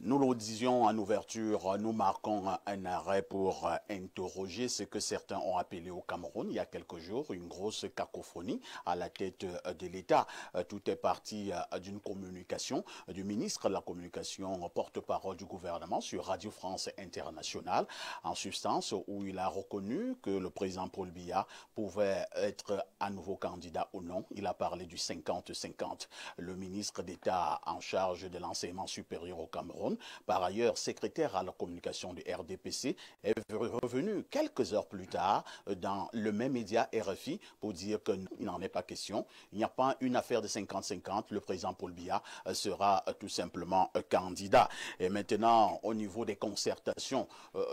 Nous le disions en ouverture, nous marquons un arrêt pour interroger ce que certains ont appelé au Cameroun il y a quelques jours, une grosse cacophonie à la tête de l'État. Tout est parti d'une communication du ministre de la Communication, porte-parole du gouvernement sur Radio France Internationale, en substance où il a reconnu que le président Paul Biya pouvait être à nouveau candidat ou non. Il a parlé du 50-50. Le ministre d'État en charge de l'enseignement supérieur au Cameroun, par ailleurs secrétaire à la communication du RDPC, est revenu quelques heures plus tard dans le même média RFI pour dire qu'il n'en est pas question. Il n'y a pas une affaire de 50-50. Le président Paul Biya sera tout simplement candidat. Et maintenant, au niveau des concertations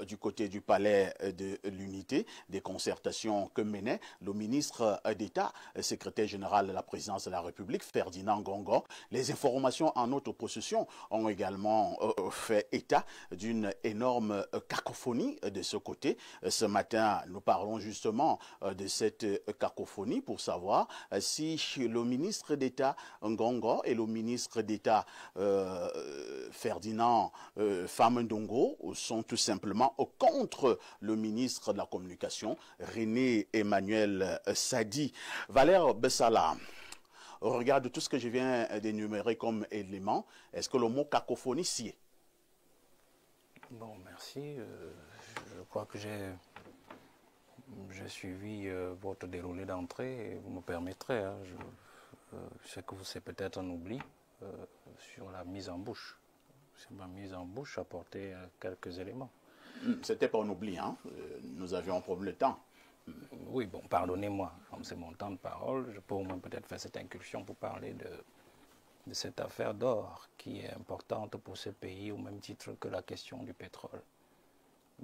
du côté du palais de l'Unité, des concertations que menait le ministre d'État, secrétaire général de la présidence de la République, Ferdinand Ngongo, les informations en notre possession ont également fait état d'une énorme cacophonie de ce côté. Ce matin, nous parlons justement de cette cacophonie pour savoir si le ministre d'État Ngongo et le ministre d'État Ferdinand Famendongo sont tout simplement contre le ministre de la Communication, René Emmanuel Sadi. Valère Bessala, au regard de tout ce que je viens d'énumérer comme élément, est-ce que le mot cacophonie s'y est? Bon, merci. Je crois que j'ai suivi votre déroulé d'entrée et vous me permettrez. Hein, je sais que c'est peut-être un oubli sur la mise en bouche. Sur ma mise en bouche, apporter quelques éléments. C'était pas un oubli, hein. Nous avions un problème de temps. Oui, bon, pardonnez-moi, comme c'est mon temps de parole, je peux au moins peut-être faire cette incursion pour parler de cette affaire d'or qui est importante pour ce pays au même titre que la question du pétrole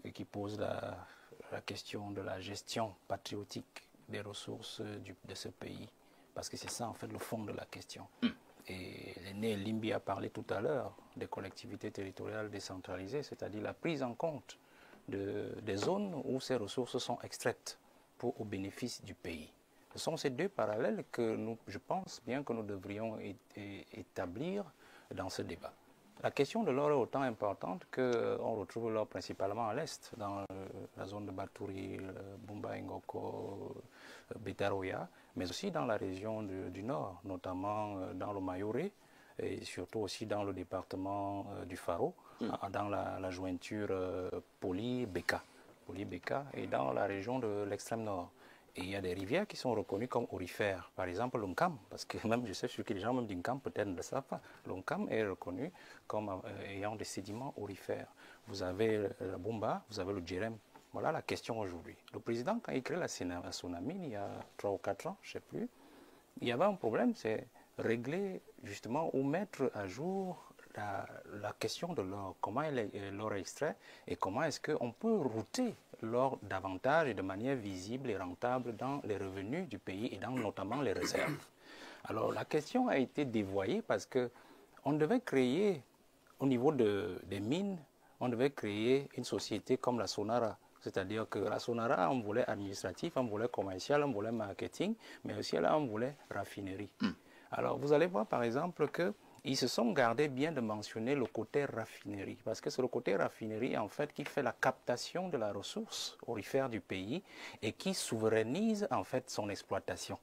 et qui pose la question de la gestion patriotique des ressources de ce pays, parce que c'est ça en fait le fond de la question. Et l'aîné Limbi a parlé tout à l'heure des collectivités territoriales décentralisées, c'est-à-dire la prise en compte des zones où ces ressources sont extraites au bénéfice du pays. Ce sont ces deux parallèles que je pense bien que nous devrions établir dans ce débat. La question de l'or est autant importante qu'on retrouve l'or principalement à l'est, dans la zone de Baturi, Bumba Ngoko, Betaroya, mais aussi dans la région du nord, notamment dans le Mayoré, et surtout aussi dans le département du Faro, dans la jointure Poli-Beka, et dans la région de l'extrême nord. Et il y a des rivières qui sont reconnues comme aurifères. Par exemple, l'Onkam, parce que même je sais que les gens même d'Inkam peut-être ne le savent pas. L'Onkam est reconnu comme ayant des sédiments aurifères. Vous avez la Bumba, vous avez le Djerem. Voilà la question aujourd'hui. Le président, quand il crée la Sonamine, il y a 3 ou 4 ans, je ne sais plus, il y avait un problème, c'est régler justement ou mettre à jour la question de l'or, comment l'or est extrait et comment est-ce qu'on peut router l'or davantage et de manière visible et rentable dans les revenus du pays et dans notamment les réserves. Alors la question a été dévoyée parce que on devait créer au niveau des mines, on devait créer une société comme la Sonara. C'est-à-dire que la Sonara a un volet administratif, un volet commercial, un volet marketing, mais aussi elle a un volet raffinerie. Alors vous allez voir par exemple qu'ils se sont gardés bien de mentionner le côté raffinerie, parce que c'est le côté raffinerie en fait qui fait la captation de la ressource aurifère du pays et qui souverainise en fait son exploitation.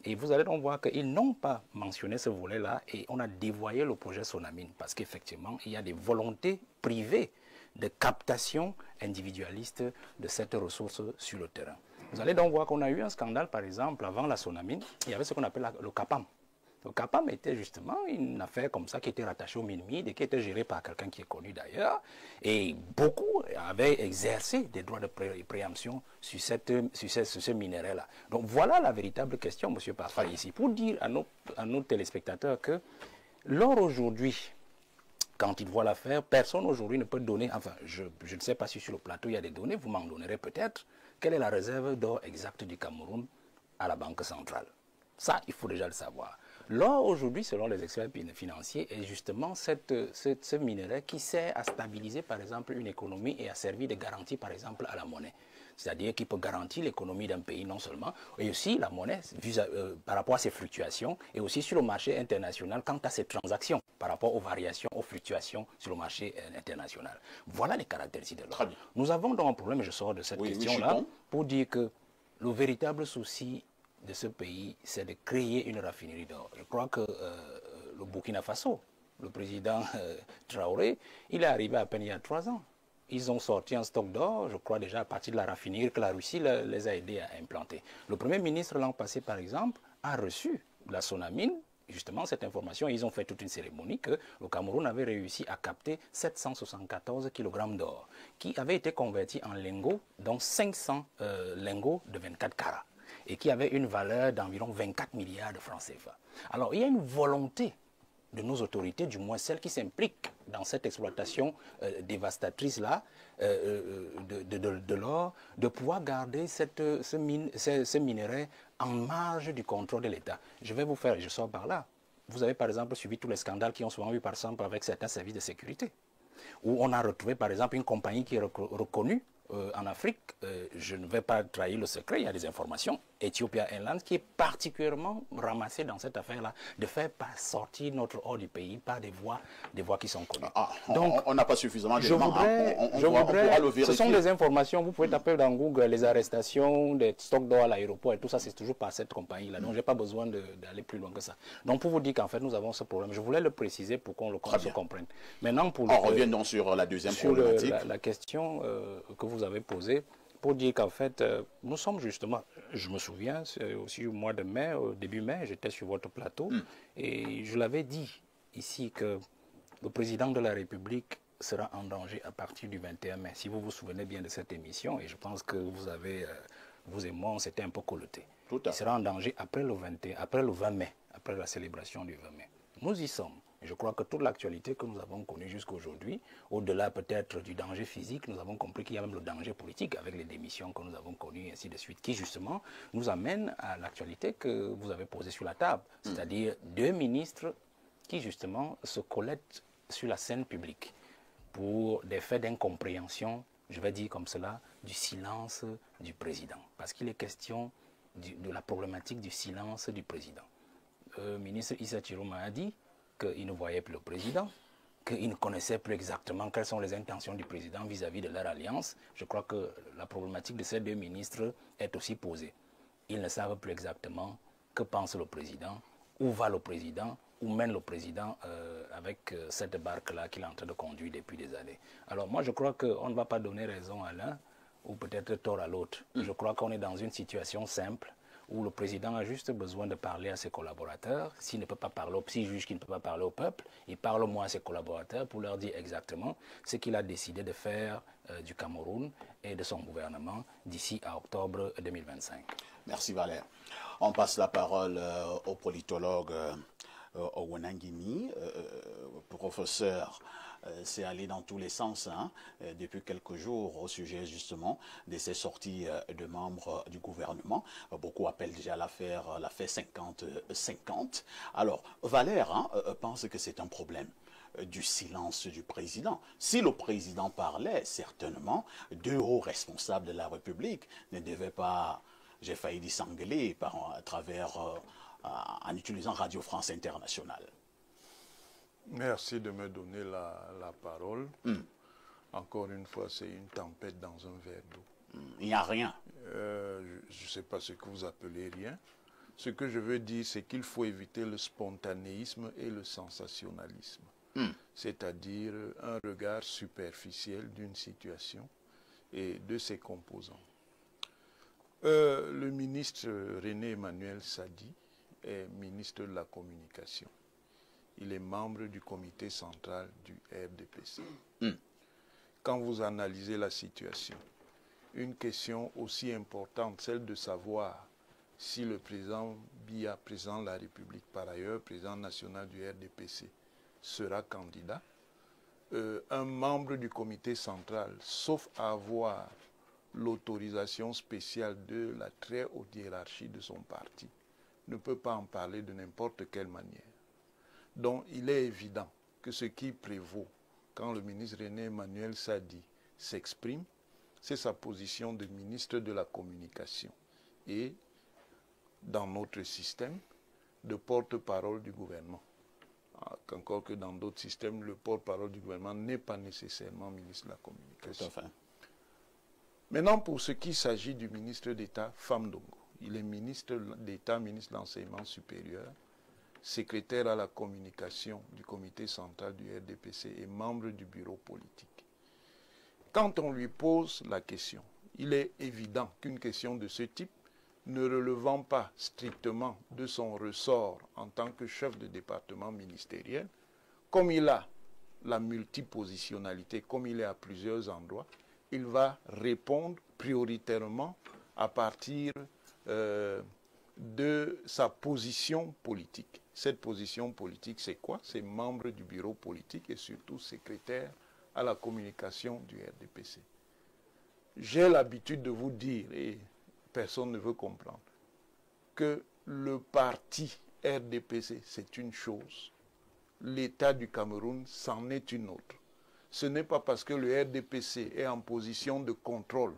Et vous allez donc voir qu'ils n'ont pas mentionné ce volet-là et on a dévoyé le projet Sonamine parce qu'effectivement, il y a des volontés privées de captation individualiste de cette ressource sur le terrain. Vous allez donc voir qu'on a eu un scandale, par exemple, avant la Sonamine, il y avait ce qu'on appelle le CAPAM. Le CAPAM était justement une affaire comme ça qui était rattachée au MINUMID et qui était gérée par quelqu'un qui est connu d'ailleurs. Et beaucoup avaient exercé des droits de préemption sur ce minerai-là. Donc voilà la véritable question, M. Parfait, ici, pour dire à nos téléspectateurs que l'or aujourd'hui, quand ils voient l'affaire, personne aujourd'hui ne peut donner, enfin, je ne sais pas si sur le plateau il y a des données, vous m'en donnerez peut-être, quelle est la réserve d'or exacte du Cameroun à la Banque centrale. Ça, il faut déjà le savoir. L'or, aujourd'hui, selon les experts financiers, est justement ce minerai qui sert à stabiliser, par exemple, une économie et à servir de garantie, par exemple, à la monnaie. c'est-à-dire qui peut garantir l'économie d'un pays non seulement, et aussi la monnaie par rapport à ses fluctuations, et aussi sur le marché international quant à ses transactions, par rapport aux variations, aux fluctuations sur le marché international. Voilà les caractéristiques de l'or. Nous avons donc un problème, et je sors de cette question-là, pour dire que le véritable souci de ce pays, c'est de créer une raffinerie d'or. Je crois que le Burkina Faso, le président Traoré, il est arrivé à peine il y a 3 ans. Ils ont sorti un stock d'or, je crois déjà à partir de la raffinerie que la Russie les a aidés à implanter. Le Premier ministre l'an passé, par exemple, a reçu la Sonamine, justement cette information, ils ont fait toute une cérémonie que le Cameroun avait réussi à capter 774 kg d'or, qui avait été converti en lingots, dont 500 lingots de 24 carats, et qui avait une valeur d'environ 24 milliards de francs CFA. Alors, il y a une volonté de nos autorités, du moins celles qui s'impliquent dans cette exploitation dévastatrice-là de l'or, de pouvoir garder ce minerai en marge du contrôle de l'État. Je vais vous faire, je sors par là. Vous avez par exemple suivi tous les scandales qui ont souvent eu par exemple avec certains services de sécurité, où on a retrouvé par exemple une compagnie qui est reconnue en Afrique, je ne vais pas trahir le secret, il y a des informations, Ethiopia Airlines, qui est particulièrement ramassée dans cette affaire-là, de faire sortir notre or du pays par des voies qui sont connues. Donc, on n'a pas suffisamment d'éléments. Ce sont des informations, vous pouvez taper dans Google les arrestations des stocks d'or à l'aéroport et tout ça, c'est toujours par cette compagnie-là. Donc, je n'ai pas besoin d'aller plus loin que ça. Donc, pour vous dire qu'en fait, nous avons ce problème. Je voulais le préciser pour qu'on se comprenne. Maintenant, on revient donc sur la deuxième problématique. La question que vous avez posée, pour dire qu'en fait, nous sommes justement, je me souviens, aussi au mois de mai, au début mai, j'étais sur votre plateau, et je l'avais dit ici que le président de la République sera en danger à partir du 21 mai. Si vous vous souvenez bien de cette émission, et je pense que vous et moi, on s'était un peu colletés. Il sera en danger après le 20 mai, après la célébration du 20 mai. Nous y sommes. Je crois que toute l'actualité que nous avons connue jusqu'à aujourd'hui, au-delà peut-être du danger physique, nous avons compris qu'il y a même le danger politique avec les démissions que nous avons connues et ainsi de suite, qui justement nous amène à l'actualité que vous avez posée sur la table, c'est-à-dire 2 ministres qui justement se collettent sur la scène publique pour des faits d'incompréhension, je vais dire comme cela, du silence du président. Parce qu'il est question de la problématique du silence du président. Le ministre Issa Chiroma a dit qu'ils ne voyaient plus le président, qu'ils ne connaissaient plus exactement quelles sont les intentions du président vis-à-vis de leur alliance. Je crois que la problématique de ces 2 ministres est aussi posée. Ils ne savent plus exactement que pense le président, où va le président, où mène le président avec cette barque-là qu'il est en train de conduire depuis des années. Alors moi, je crois qu'on ne va pas donner raison à l'un ou peut-être tort à l'autre. Je crois qu'on est dans une situation simple où le président a juste besoin de parler à ses collaborateurs. S'il ne peut pas parler, s'il juge qu'il ne peut pas parler au peuple, il parle au moins à ses collaborateurs pour leur dire exactement ce qu'il a décidé de faire du Cameroun et de son gouvernement d'ici à octobre 2025. Merci Valère. On passe la parole au politologue Owenangimi, professeur. C'est allé dans tous les sens depuis quelques jours au sujet justement de ces sorties de membres du gouvernement. Beaucoup appellent déjà l'affaire 50-50. Alors, Valère pense que c'est un problème du silence du président. Si le président parlait, certainement, 2 hauts responsables de la République ne devaient pas, j'ai failli dire s'engueuler en utilisant Radio France Internationale. Merci de me donner la parole. Encore une fois, c'est une tempête dans un verre d'eau. Il n'y a rien. Je ne sais pas ce que vous appelez rien. Ce que je veux dire, c'est qu'il faut éviter le spontanéisme et le sensationnalisme. C'est-à-dire un regard superficiel d'une situation et de ses composants. Le ministre René Emmanuel Sadi est ministre de la Communication. Il est membre du comité central du RDPC. Quand vous analysez la situation, une question aussi importante, celle de savoir si le président Biya, président de la République, par ailleurs président national du RDPC, sera candidat, un membre du comité central, sauf à avoir l'autorisation spéciale de la très haute hiérarchie de son parti, ne peut pas en parler de n'importe quelle manière. Donc, il est évident que ce qui prévaut quand le ministre René Emmanuel Sadi s'exprime, c'est sa position de ministre de la Communication et, dans notre système, de porte-parole du gouvernement. Encore que dans d'autres systèmes, le porte-parole du gouvernement n'est pas nécessairement ministre de la Communication. Tout à fait. Maintenant, pour ce qui s'agit du ministre d'État Famdongo, il est ministre d'État, ministre de l'Enseignement supérieur, secrétaire à la communication du comité central du RDPC et membre du bureau politique. Quand on lui pose la question, il est évident qu'une question de ce type, ne relevant pas strictement de son ressort en tant que chef de département ministériel, comme il a la multipositionnalité, comme il est à plusieurs endroits, il va répondre prioritairement à partir de sa position politique. Cette position politique, c'est quoi? C'est membre du bureau politique et surtout secrétaire à la communication du RDPC. J'ai l'habitude de vous dire, et personne ne veut comprendre, que le parti RDPC, c'est une chose. L'État du Cameroun, c'en est une autre. Ce n'est pas parce que le RDPC est en position de contrôle,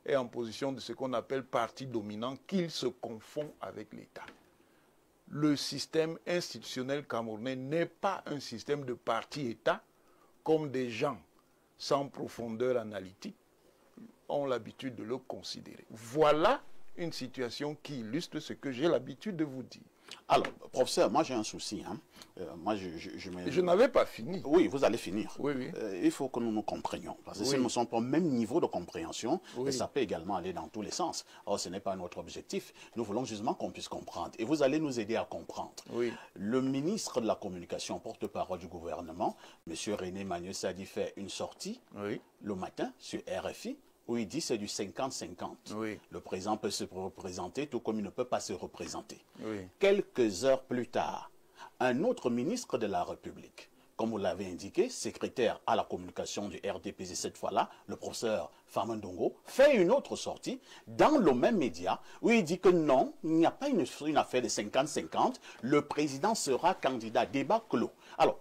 est en position de ce qu'on appelle parti dominant, qu'il se confond avec l'État. Le système institutionnel camerounais n'est pas un système de parti-État, comme des gens sans profondeur analytique ont l'habitude de le considérer. Voilà une situation qui illustre ce que j'ai l'habitude de vous dire. Alors, professeur, moi j'ai un souci. Hein. Je n'avais pas fini. Oui, vous allez finir. Oui, oui. Il faut que nous nous comprenions. Parce que oui. si nous ne sommes pas au même niveau de compréhension, oui. ça peut également aller dans tous les sens. Or, ce n'est pas notre objectif. Nous voulons justement qu'on puisse comprendre. Et vous allez nous aider à comprendre. Oui. Le ministre de la Communication, porte-parole du gouvernement, M. René Manuel Sadi, fait une sortie le matin sur RFI. Où il dit c'est du 50-50. Oui. Le président peut se représenter tout comme il ne peut pas se représenter. Oui. Quelques heures plus tard, un autre ministre de la République, comme vous l'avez indiqué, secrétaire à la communication du RDPC cette fois-là, le professeur Famdongo, fait une autre sortie dans le même média où il dit que non, il n'y a pas une affaire de 50-50, le président sera candidat, débat clos. Alors,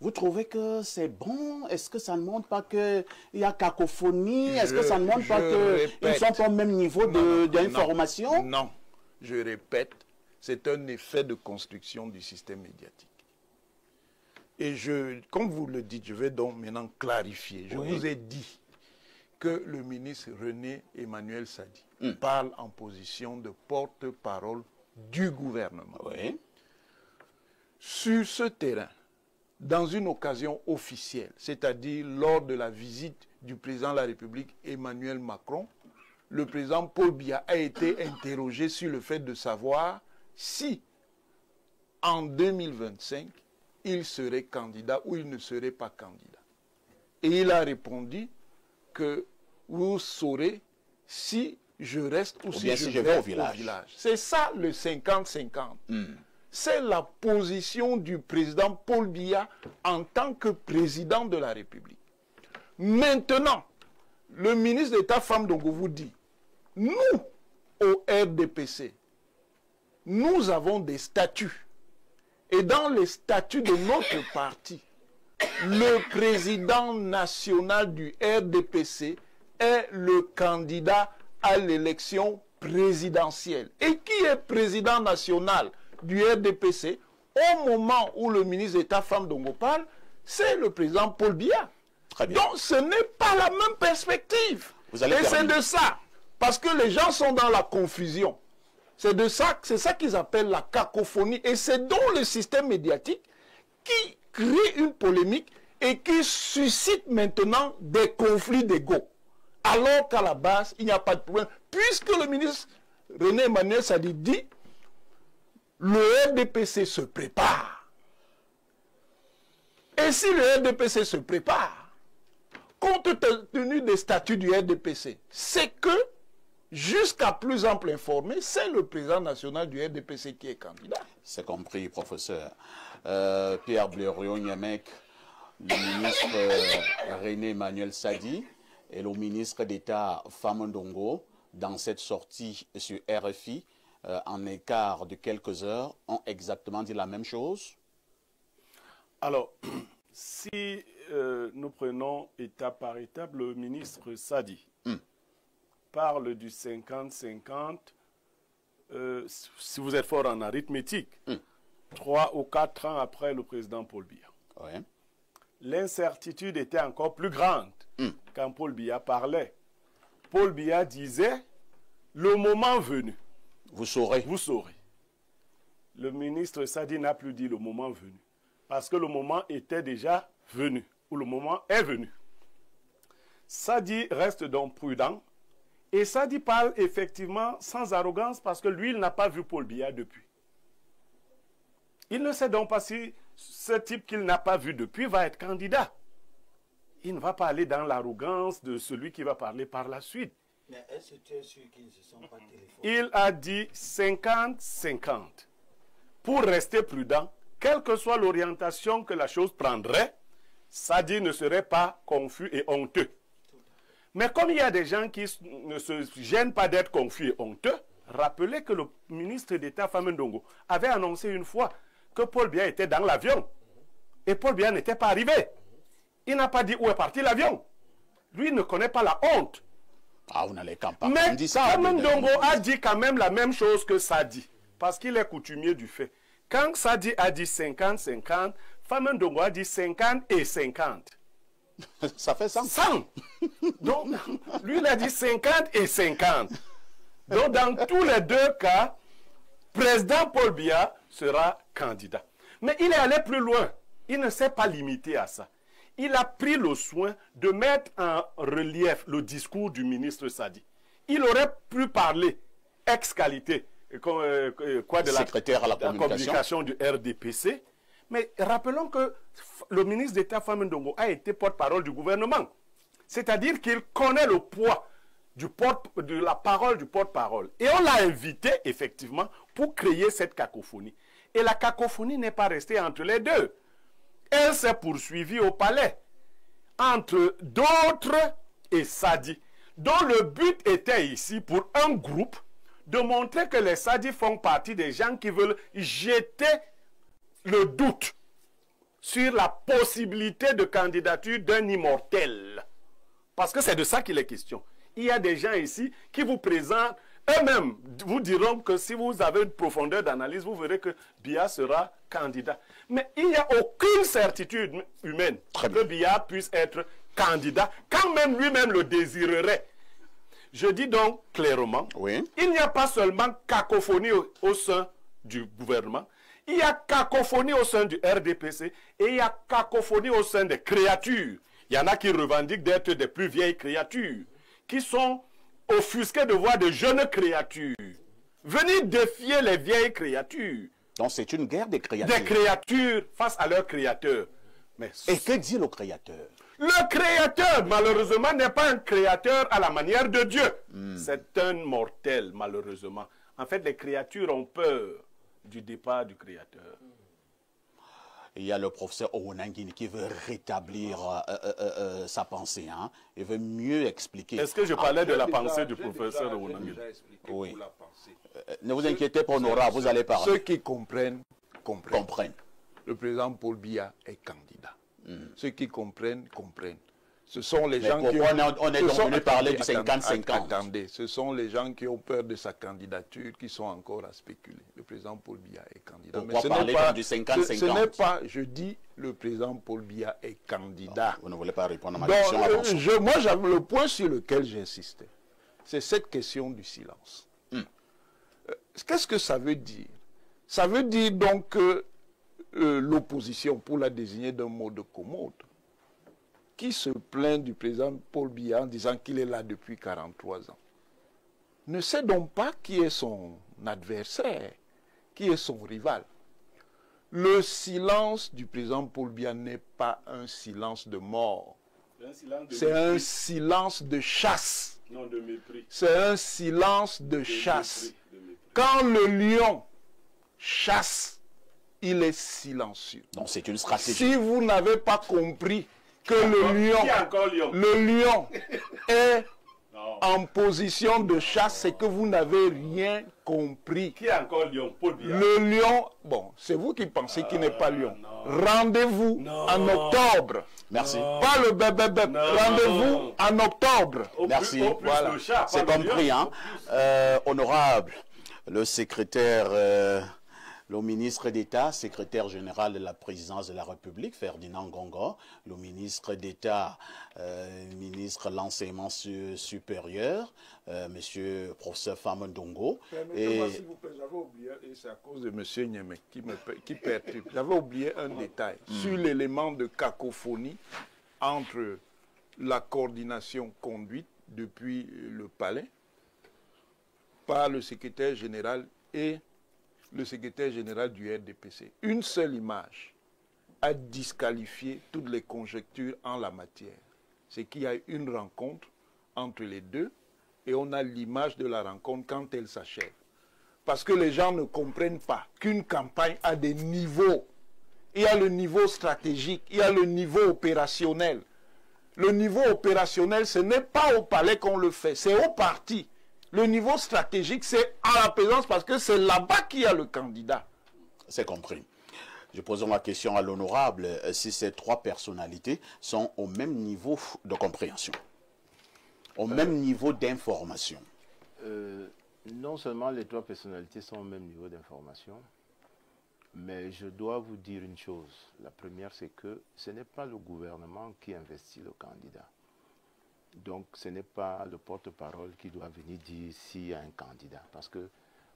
vous trouvez que c'est bon? Est-ce que ça ne montre pas qu'il y a cacophonie? Est-ce que ça ne montre pas qu'ils ne sont pas au même niveau d'information? Non, je répète, c'est un effet de construction du système médiatique. Et comme vous le dites, je vais donc maintenant clarifier. Je vous ai dit que le ministre René Emmanuel Sadi parle en position de porte-parole du gouvernement. Oui. Sur ce terrain, dans une occasion officielle, c'est-à-dire lors de la visite du président de la République Emmanuel Macron, le président Paul Biya a été interrogé sur le fait de savoir si, en 2025, il serait candidat ou il ne serait pas candidat. Et il a répondu que vous saurez si je reste ou si je vais au village. C'est ça le 50-50. C'est la position du président Paul Biya en tant que président de la République. Maintenant, le ministre d'État Famdongo vous dit, nous, au RDPC, nous avons des statuts. Et dans les statuts de notre parti, le président national du RDPC est le candidat à l'élection présidentielle. Et qui est président national du RDPC, au moment où le ministre d'État Famdongo parle, c'est le président Paul Biya. Donc ce n'est pas la même perspective. Et c'est de ça, parce que les gens sont dans la confusion. C'est ça qu'ils appellent la cacophonie. Et c'est donc le système médiatique qui crée une polémique et qui suscite maintenant des conflits d'ego. Alors qu'à la base, il n'y a pas de problème. Puisque le ministre René Emmanuel Sadi dit le RDPC se prépare. Et si le RDPC se prépare, compte tenu des statuts du RDPC, c'est que, jusqu'à plus ample informé, c'est le président national du RDPC qui est candidat. C'est compris, professeur. Pierre Blériot-Niamec, le ministre René Emmanuel Sadi et le ministre d'État Famdongo, dans cette sortie sur RFI, en écart de quelques heures, ont exactement dit la même chose? Alors, si nous prenons étape par étape, le ministre Sadi parle du 50-50, si vous êtes fort en arithmétique, 3 ou 4 ans après le président Paul Biya. Ouais. L'incertitude était encore plus grande quand Paul Biya parlait. Paul Biya disait, le moment venu, vous saurez. Vous saurez. Le ministre Sadi n'a plus dit le moment venu. Parce que le moment était déjà venu. Ou le moment est venu. Sadi reste donc prudent. Et Sadi parle effectivement sans arrogance parce que lui, il n'a pas vu Paul Biya depuis. Il ne sait donc pas si ce type qu'il n'a pas vu depuis va être candidat. Il ne va pas aller dans l'arrogance de celui qui va parler par la suite. Mais est-ce que tu es sûr qu'ils ne se sont pas téléphonés? Il a dit 50-50. Pour rester prudent, quelle que soit l'orientation que la chose prendrait, Sadi ne serait pas confus et honteux. Mais comme il y a des gens qui ne se gênent pas d'être confus et honteux, rappelez que le ministre d'État Famen Ndongo avait annoncé une fois que Paul Biya était dans l'avion. Et Paul Biya n'était pas arrivé. Il n'a pas dit où est parti l'avion. Lui ne connaît pas la honte. Ah, vous n'allez pas Mais dire ça. Famen Ndongo a dit quand même la même chose que Sadi. Parce qu'il est coutumier du fait. Quand Sadi a dit 50-50, Famen Ndongo a dit 50 et 50. Ça fait 100. 100. Donc, lui, il a dit 50 et 50. Donc, dans tous les deux cas, président Paul Biya sera candidat. Mais il est allé plus loin. Il ne s'est pas limité à ça. Il a pris le soin de mettre en relief le discours du ministre Sadi. Il aurait pu parler ex-qualité de la secrétaire à la communication du RDPC. Mais rappelons que le ministre d'État Famen Ndongo a été porte-parole du gouvernement. C'est-à-dire qu'il connaît le poids de la parole du porte-parole. Et on l'a invité, effectivement, pour créer cette cacophonie. Et la cacophonie n'est pas restée entre les deux. Elle s'est poursuivie au palais, entre d'autres et Sadi, dont le but était ici, pour un groupe, de montrer que les Sadi font partie des gens qui veulent jeter le doute sur la possibilité de candidature d'un immortel. Parce que c'est de ça qu'il est question. Il y a des gens ici qui vous présentent, eux-mêmes vous diront que si vous avez une profondeur d'analyse, vous verrez que Biya sera candidat. Mais il n'y a aucune certitude humaine que Biya puisse être candidat, quand même lui-même le désirerait. Je dis donc clairement, il n'y a pas seulement cacophonie au sein du gouvernement, il y a cacophonie au sein du RDPC et il y a cacophonie au sein des créatures. Il y en a qui revendiquent d'être des plus vieilles créatures, qui sont offusquées de voir de jeunes créatures venir défier les vieilles créatures. Donc c'est une guerre des créatures. Des créatures face à leur créateur. Mais et que dit le créateur? Le créateur, malheureusement, n'est pas un créateur à la manière de Dieu. C'est un mortel, malheureusement. En fait, les créatures ont peur du départ du créateur. Il y a le professeur Owonangini qui veut rétablir sa pensée. Hein. Il veut mieux expliquer. Est-ce que je parlais de la pensée du professeur Owonangini? Oui. Ne vous inquiétez pas, Nora, vous allez parler. Ceux qui comprennent. Le président Paul Biya est candidat. Ceux qui comprennent. Ce sont les gens qui ont... On est donc venu parler du 50-50. Attendez, ce sont les gens qui ont peur de sa candidature qui sont encore à spéculer. Le président Paul Biya est candidat. Pourquoi parler donc du 50-50? Ce n'est pas, je dis, le président Paul Biya est candidat. Vous ne voulez pas répondre à ma question? Moi, le point sur lequel j'insistais, c'est cette question du silence. Qu'est-ce que ça veut dire? Ça veut dire donc que l'opposition, pour la désigner d'un mot de commode, qui se plaint du président Paul Biya en disant qu'il est là depuis 43 ans, ne sait donc pas qui est son adversaire, qui est son rival. Le silence du président Paul Biya n'est pas un silence de mort. C'est un silence de chasse. Non, de mépris. C'est un silence de chasse. Quand le lion chasse, il est silencieux. Donc c'est une stratégie. Si vous n'avez pas compris que le lion est en position de chasse, c'est que vous n'avez rien compris. Qui est encore lion? Paul Biya. Le lion, bon, c'est vous qui pensez qu'il n'est pas lion. Rendez-vous en octobre. Merci. Pas le bébé. Rendez-vous en octobre. Merci. Au plus Voilà. le chat, C'est pas le compris, lion. hein. Honorable, le secrétaire, le ministre d'État, secrétaire général de la présidence de la République, Ferdinand Ngongo, le ministre d'État, ministre de l'enseignement supérieur, monsieur professeur Famandongo. Permettez-moi, s'il vous plaît, j'avais oublié, et c'est à cause de M. Niémé qui perturbe. J'avais oublié un détail sur l'élément de cacophonie entre la coordination conduite depuis le palais par le secrétaire général et le secrétaire général du RDPC. Une seule image a disqualifié toutes les conjectures en la matière. C'est qu'il y a une rencontre entre les deux et on a l'image de la rencontre quand elle s'achève. Parce que les gens ne comprennent pas qu'une campagne a des niveaux. Il y a le niveau stratégique, il y a le niveau opérationnel. Le niveau opérationnel, ce n'est pas au palais qu'on le fait, c'est au parti. Le niveau stratégique, c'est à la présence parce que c'est là-bas qu'il y a le candidat. C'est compris. Je pose la question à l'honorable, si ces trois personnalités sont au même niveau de compréhension, au même niveau d'information. Non seulement les trois personnalités sont au même niveau d'information, mais je dois vous dire une chose. La première, c'est que ce n'est pas le gouvernement qui investit le candidat. Donc, ce n'est pas le porte-parole qui doit venir dire s'il y a un candidat. Parce que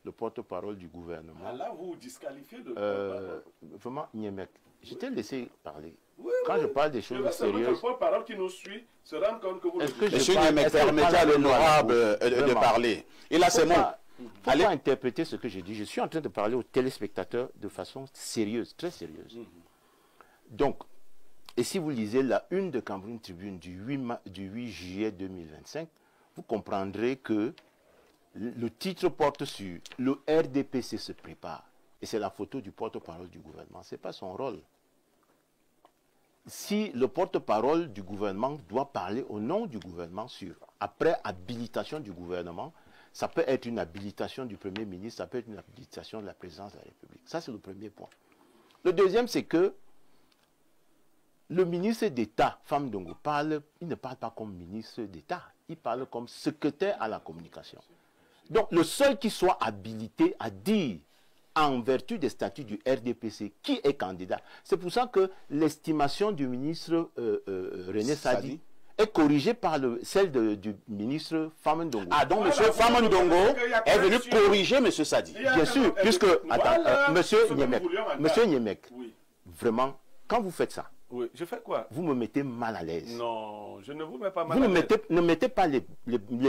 le porte-parole du gouvernement... Ah, là, vous disqualifiez le porte-parole. Vraiment, Niémé, je t'ai laissé parler. Oui, Quand oui. je parle des choses sérieuses... Le porte-parole qui nous suit se rend compte que vous... Est-ce que je Monsieur parle- Niémé, est-ce que je permettez parle à avec l'honorable moi? de Vraiment. parler. Il a ses mots. Faut pas interpréter ce que je dis. Je suis en train de parler aux téléspectateurs de façon sérieuse, très sérieuse. Donc, et si vous lisez la une de Cameroun Tribune du 8 juillet 2025, vous comprendrez que le titre porte sur « Le RDPC se prépare ». Et c'est la photo du porte-parole du gouvernement. Ce n'est pas son rôle. Si le porte-parole du gouvernement doit parler au nom du gouvernement après habilitation du gouvernement, ça peut être une habilitation du Premier ministre, ça peut être une habilitation de la présidence de la République. Ça, c'est le premier point. Le deuxième, c'est que le ministre d'État, Famandongo, il ne parle pas comme ministre d'État, il parle comme secrétaire à la communication. Donc, le seul qui soit habilité à dire, en vertu des statuts du RDPC, qui est candidat. C'est pour ça que l'estimation du ministre René Sadi est corrigée par celle du ministre Famandongo. Ah, donc Voilà, M. Famandongo est venu corriger M. Sadi. Bien sûr, puisque, attends, monsieur Niémec, Oui. vraiment, quand vous faites ça, Oui, je fais quoi? vous me mettez mal à l'aise. Non, je ne vous mets pas mal Vous à l'aise. ne mettez pas les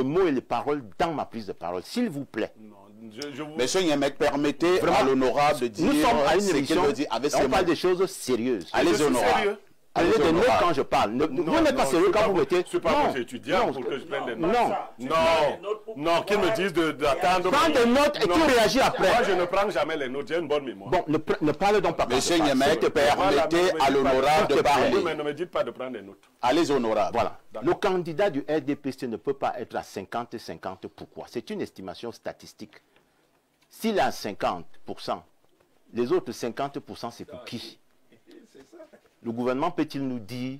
mots et les paroles dans ma prise de parole, s'il vous plaît. Non, je vous... Monsieur Niémec, permettez à l'honorable de dire Nous sommes à une ce qu'il émission, veut dire avec ses on parle mots. des choses sérieuses. Allez, Je suis honorable. sérieux. Prenez Allez, des notes honorable. quand je parle. Vous Non, n'êtes pas non, sérieux c'est quand pas vous pour- mettez... c'est pas pour étudiant pour que je prenne des notes. Non, qu'ils me disent d'attendre. Prends des notes et tu réagis après. Moi, je ne prends jamais les notes, j'ai une bonne mémoire. Bon, ne parle donc pas comme Monsieur ça. Niémec, permettez à l'honorable de Oui, parler. mais ne me dites pas de prendre des notes. Allez, honorable. Voilà. Le candidat du RDPC ne peut pas être à 50-50. Pourquoi? C'est une estimation statistique. S'il est à 50%, les autres 50%, c'est pour qui? Le gouvernement peut-il nous dire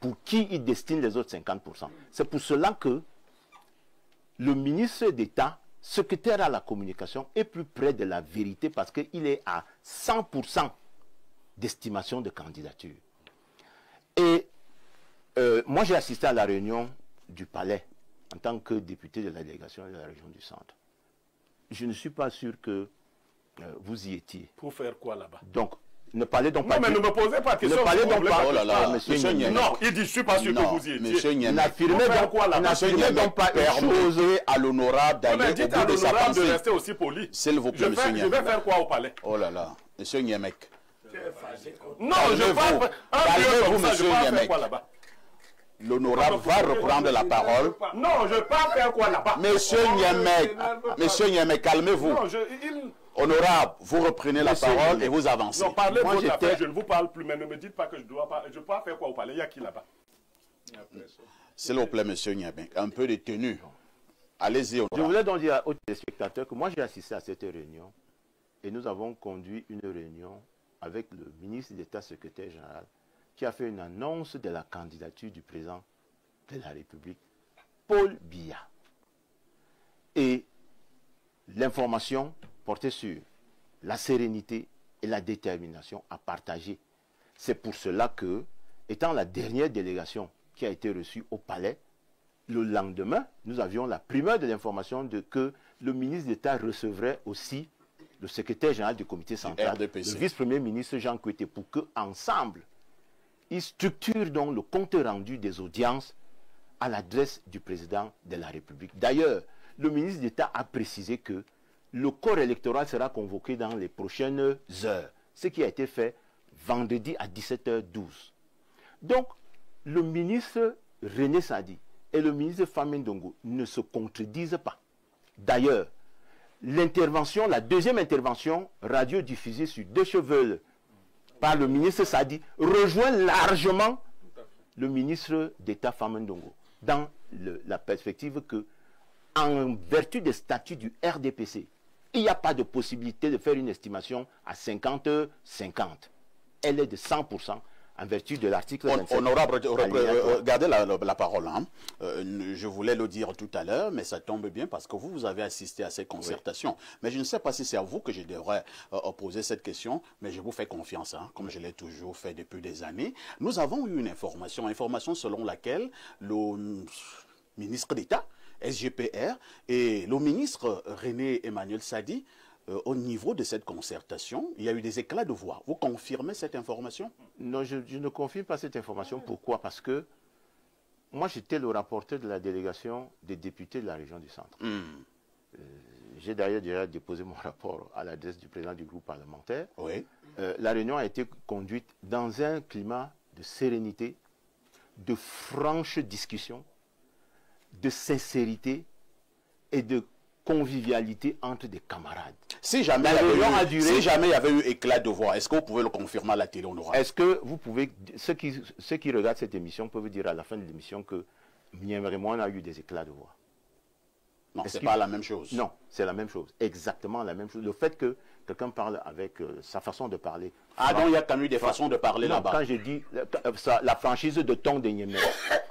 pour qui il destine les autres 50%? C'est pour cela que le ministre d'État, secrétaire à la communication, est plus près de la vérité parce qu'il est à 100% d'estimation de candidature. Et moi, j'ai assisté à la réunion du Palais en tant que député de la délégation de la région du Centre. Je ne suis pas sûr que vous y étiez. Pour faire quoi là-bas? Donc, ne parlez donc pas... Non, mais ne me posez pas de questions. Ne parlez si vous donc voulez pas... Oh là là, monsieur monsieur Niémec. Niémec. Non, il dit je suis pas sûr que Non, vous y étiez. monsieur Niémec. N'affirmez Pour faire donc, quoi, là? Monsieur n'affirmez Niémec, donc pas une chose... permettez à l'honorable Mais d'aller au dites à bout de sa l'honorable de pensée. rester aussi poli. S'il vous plaît, monsieur Je vais Niémec. faire quoi au palais? Oh là là, monsieur Niémec. Non, je Calmez-vous. parle... Un Calmez-vous, lieu comme ça, je monsieur vais faire Niémec. quoi là-bas? L'honorable va reprendre la parole. Non, je vais pas faire quoi là-bas? Monsieur Niémec, monsieur Niémec, calmez-vous. Non, Honorable, vous reprenez la parole et vous avancez. non, parlez Moi, votre j'étais- affaire, je ne vous parle plus, mais ne me dites pas que je dois pas... Je peux faire quoi au palais? Il y a qui là-bas? S'il vous plaît, monsieur Niémec, un peu de tenue. Allez-y. Je voulais donc dire aux téléspectateurs que moi j'ai assisté à cette réunion et nous avons conduit une réunion avec le ministre d'État secrétaire général qui a fait une annonce de la candidature du président de la République, Paul Biya. Et l'information portait sur la sérénité et la détermination à partager. C'est pour cela que, étant la dernière délégation qui a été reçue au palais, le lendemain, nous avions la primeur de l'information que le ministre d'État recevrait aussi le secrétaire général du comité central, le vice-premier ministre Jean Kouété, pour qu'ensemble, ils structurent donc le compte rendu des audiences à l'adresse du président de la République. D'ailleurs, le ministre d'État a précisé que le corps électoral sera convoqué dans les prochaines heures, ce qui a été fait vendredi à 17h12. Donc, le ministre René Sadi et le ministre Famin Ndongo ne se contredisent pas. D'ailleurs, l'intervention, la deuxième intervention radiodiffusée sur Deutsche par le ministre Sadi rejoint largement le ministre d'État Famin Ndongo dans la perspective que, en vertu des statuts du RDPC, il n'y a pas de possibilité de faire une estimation à 50-50. Elle est de 100% en vertu de l'article 27. Honorable, gardez la parole. Hein. Je voulais le dire tout à l'heure, mais ça tombe bien parce que vous avez assisté à ces concertations. Oui. Mais je ne sais pas si c'est à vous que je devrais poser cette question, mais je vous fais confiance, hein, comme je l'ai toujours fait depuis des années. Nous avons eu une information selon laquelle le ministre d'État, SGPR, et le ministre René Emmanuel Sadi, au niveau de cette concertation, il y a eu des éclats de voix. Vous confirmez cette information? Non, je ne confirme pas cette information. Pourquoi? Parce que moi, j'étais le rapporteur de la délégation des députés de la région du Centre. J'ai d'ailleurs déjà déposé mon rapport à l'adresse du président du groupe parlementaire. Oui. La réunion a été conduite dans un climat de sérénité, de franche discussion, de sincérité et de convivialité entre des camarades. Si jamais il y avait eu éclat de voix, est-ce que vous pouvez le confirmer à la télé honorable? Est-ce que vous pouvez, ceux qui regardent cette émission peuvent dire à la fin de l'émission que Niamey-Moi a eu des éclats de voix? Non, c'est pas la même chose. Non, c'est la même chose, exactement la même chose. Le fait que quelqu'un parle avec sa façon de parler. Ah donc il y a quand même des façons de parler là-bas. Quand je dis la franchise de ton de Niamey,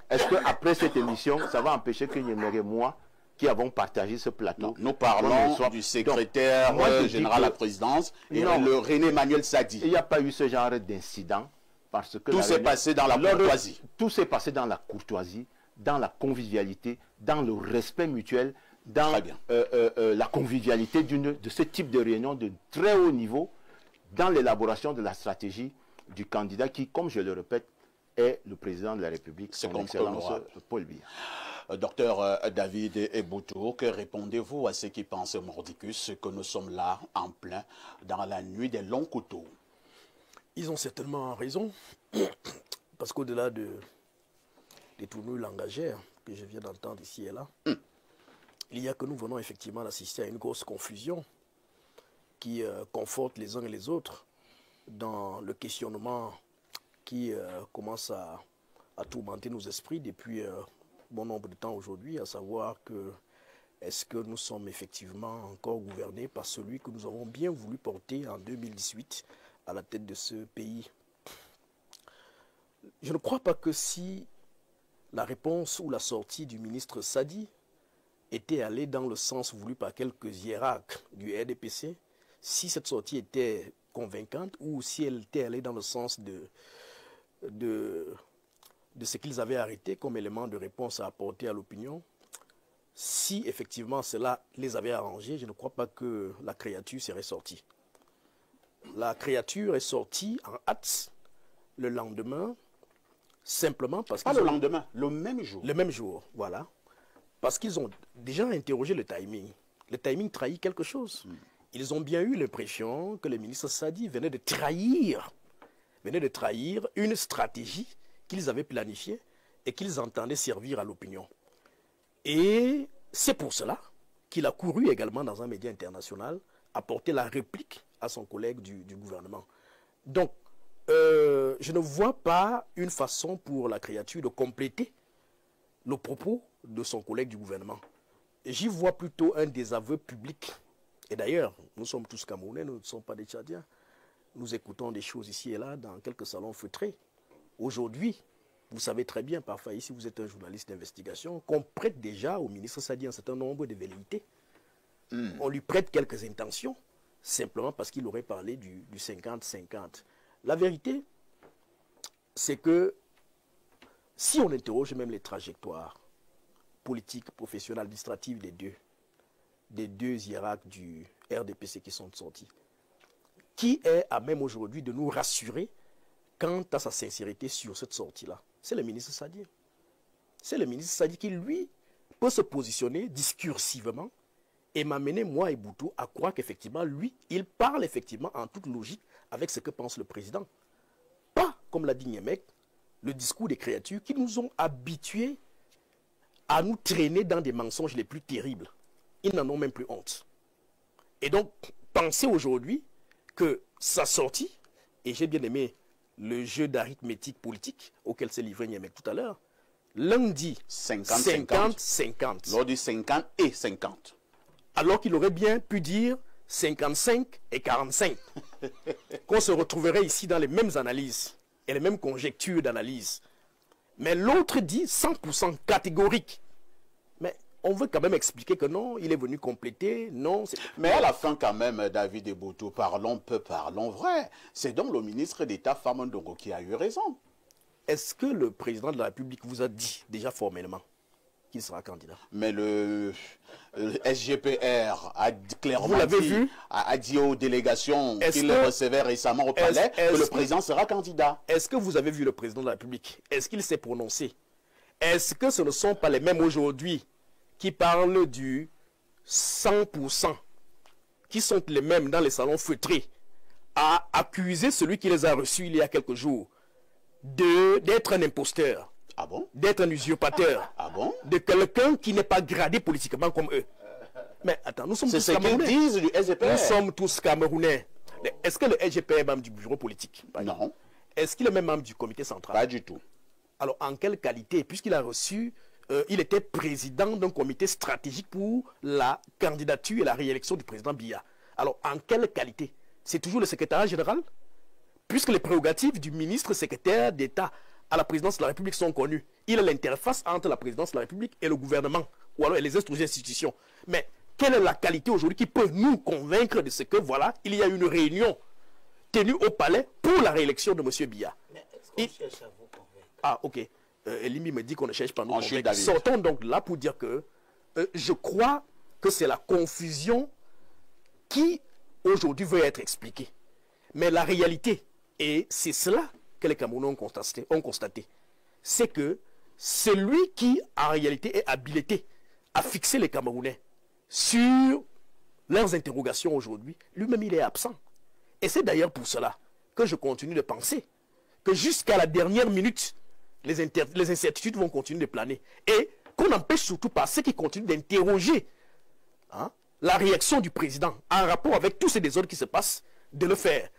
est-ce qu'après cette émission, ça va empêcher que Niamey et moi, qui avons partagé ce plateau. Non, nous parlons du secrétaire général à la présidence et le René Emmanuel Sadi. Il n'y a pas eu ce genre d'incident parce que tout s'est passé dans la courtoisie. Tout s'est passé dans la courtoisie, dans la convivialité, dans le respect mutuel, dans la convivialité de ce type de réunion de très haut niveau, dans l'élaboration de la stratégie du candidat qui, comme je le répète, est le président de la République, son Excellence Paul Biya. Docteur David Eboutou, que répondez-vous à ceux qui pensent, Mordicus, que nous sommes là, en plein, dans la nuit des longs couteaux? Ils ont certainement raison, parce qu'au-delà des tournures langagères que je viens d'entendre ici et là, il y a que nous venons effectivement d'assister à une grosse confusion qui conforte les uns et les autres dans le questionnement qui commence à tourmenter nos esprits depuis bon nombre de temps aujourd'hui, à savoir que est-ce que nous sommes effectivement encore gouvernés par celui que nous avons bien voulu porter en 2018 à la tête de ce pays? Je ne crois pas que si la réponse ou la sortie du ministre Sadi était allée dans le sens voulu par quelques hiérarques du RDPC, si cette sortie était convaincante ou si elle était allée dans le sens de ce qu'ils avaient arrêté comme élément de réponse à apporter à l'opinion, si effectivement cela les avait arrangés, je ne crois pas que la créature serait sortie. La créature est sortie en hâte le lendemain, simplement parce qu'ils... Pas le lendemain, le même jour. Le même jour, voilà. Parce qu'ils ont déjà interrogé le timing. Le timing trahit quelque chose. Ils ont bien eu l'impression que le ministre Sadi venait de trahir une stratégie qu'ils avaient planifiée et qu'ils entendaient servir à l'opinion. Et c'est pour cela qu'il a couru également dans un média international apporter la réplique à son collègue du gouvernement. Donc, je ne vois pas une façon pour la créature de compléter le propos de son collègue du gouvernement. j'y vois plutôt un désaveu public. Et d'ailleurs, nous sommes tous Camerounais, nous ne sommes pas des Tchadiens. Nous écoutons des choses ici et là dans quelques salons feutrés. Aujourd'hui, vous savez très bien, parfois ici vous êtes un journaliste d'investigation, qu'on prête déjà au ministre Sadi un certain nombre de velléités. On lui prête quelques intentions, simplement parce qu'il aurait parlé du 50-50. La vérité, c'est que si on interroge même les trajectoires politiques, professionnelles, administratives des deux hiérarques du RDPC qui sont sortis, qui est à même aujourd'hui de nous rassurer quant à sa sincérité sur cette sortie-là? C'est le ministre Sadi. C'est le ministre Sadi qui, lui, peut se positionner discursivement et m'amener, moi et Boutou, à croire qu'effectivement, lui, il parle effectivement en toute logique avec ce que pense le président. Pas, comme l'a dit Niemek, le discours des créatures qui nous ont habitués à nous traîner dans des mensonges les plus terribles. Ils n'en ont même plus honte. Et donc, penser aujourd'hui que sa sortie, et j'ai bien aimé le jeu d'arithmétique politique auquel s'est livré Niemek tout à l'heure, lundi 50-50. Lors du 50 et 50. Alors qu'il aurait bien pu dire 55 et 45. Qu'on se retrouverait ici dans les mêmes analyses et les mêmes conjectures d'analyse. Mais l'autre dit 100% catégorique. Mais on veut quand même expliquer que non, il est venu compléter, non. Mais à la fin quand même, David Eboutou, parlons peu, parlons vrai. C'est donc le ministre d'État Famon Ndongo qui a eu raison. Est-ce que le président de la République vous a dit déjà formellement qu'il sera candidat? Mais le SGPR a clairement vous l'avez vu? a dit aux délégations qu'il le recevait récemment au palais que le président sera candidat. Est-ce que vous avez vu le président de la République? Est-ce qu'il s'est prononcé? Est-ce que ce ne sont pas les mêmes aujourd'hui qui parlent du 100%, qui sont les mêmes dans les salons feutrés, à accuser celui qui les a reçus il y a quelques jours d'être un imposteur? Ah bon? D'être un usurpateur. Ah bon? De quelqu'un qui n'est pas gradé politiquement comme eux. Mais attends, nous sommes tous Camerounais. C'est ce qu'ils disent du SGPR. Nous sommes tous Camerounais. Est-ce que le SGPR est membre du bureau politique? Non. Est-ce qu'il est même membre du comité central? Pas du tout. Alors, en quelle qualité? Puisqu'il a reçu, il était président d'un comité stratégique pour la candidature et la réélection du président Biya. Alors, en quelle qualité? C'est toujours le secrétaire général? Puisque les prérogatives du ministre secrétaire d'État à la présidence de la République sont connues. Il est l'interface entre la présidence de la République et le gouvernement, ou alors les autres institutions. Mais quelle est la qualité aujourd'hui qui peut nous convaincre de ce que, voilà, il y a une réunion tenue au palais pour la réélection de M. Biya? Mais est-ce qu'on cherche à vous convaincre? Ah, ok. Elimi me dit qu'on ne cherche pas à nous convaincre. David. Sortons donc là pour dire que je crois que c'est la confusion qui, aujourd'hui, veut être expliquée. Mais la réalité, et c'est cela que les Camerounais ont constaté, c'est que celui qui, en réalité, est habilité à fixer les Camerounais sur leurs interrogations aujourd'hui, lui-même, il est absent. Et c'est d'ailleurs pour cela que je continue de penser que jusqu'à la dernière minute, les incertitudes vont continuer de planer. Et qu'on n'empêche surtout pas ceux qui continuent d'interroger la réaction du président en rapport avec tous ces désordres qui se passent, de le faire.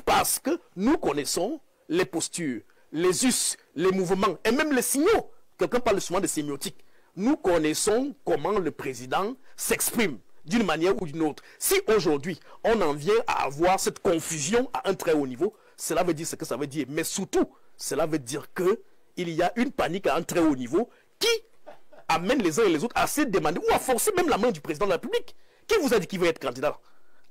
Parce que nous connaissons les postures, les us, les mouvements et même les signaux. Quelqu'un parle souvent de sémiotique. Nous connaissons comment le président s'exprime d'une manière ou d'une autre. Si aujourd'hui, on en vient à avoir cette confusion à un très haut niveau, cela veut dire ce que ça veut dire. Mais surtout, cela veut dire qu'il y a une panique à un très haut niveau qui amène les uns et les autres à se demander ou à forcer même la main du président de la République. Qui vous a dit qu'il veut être candidat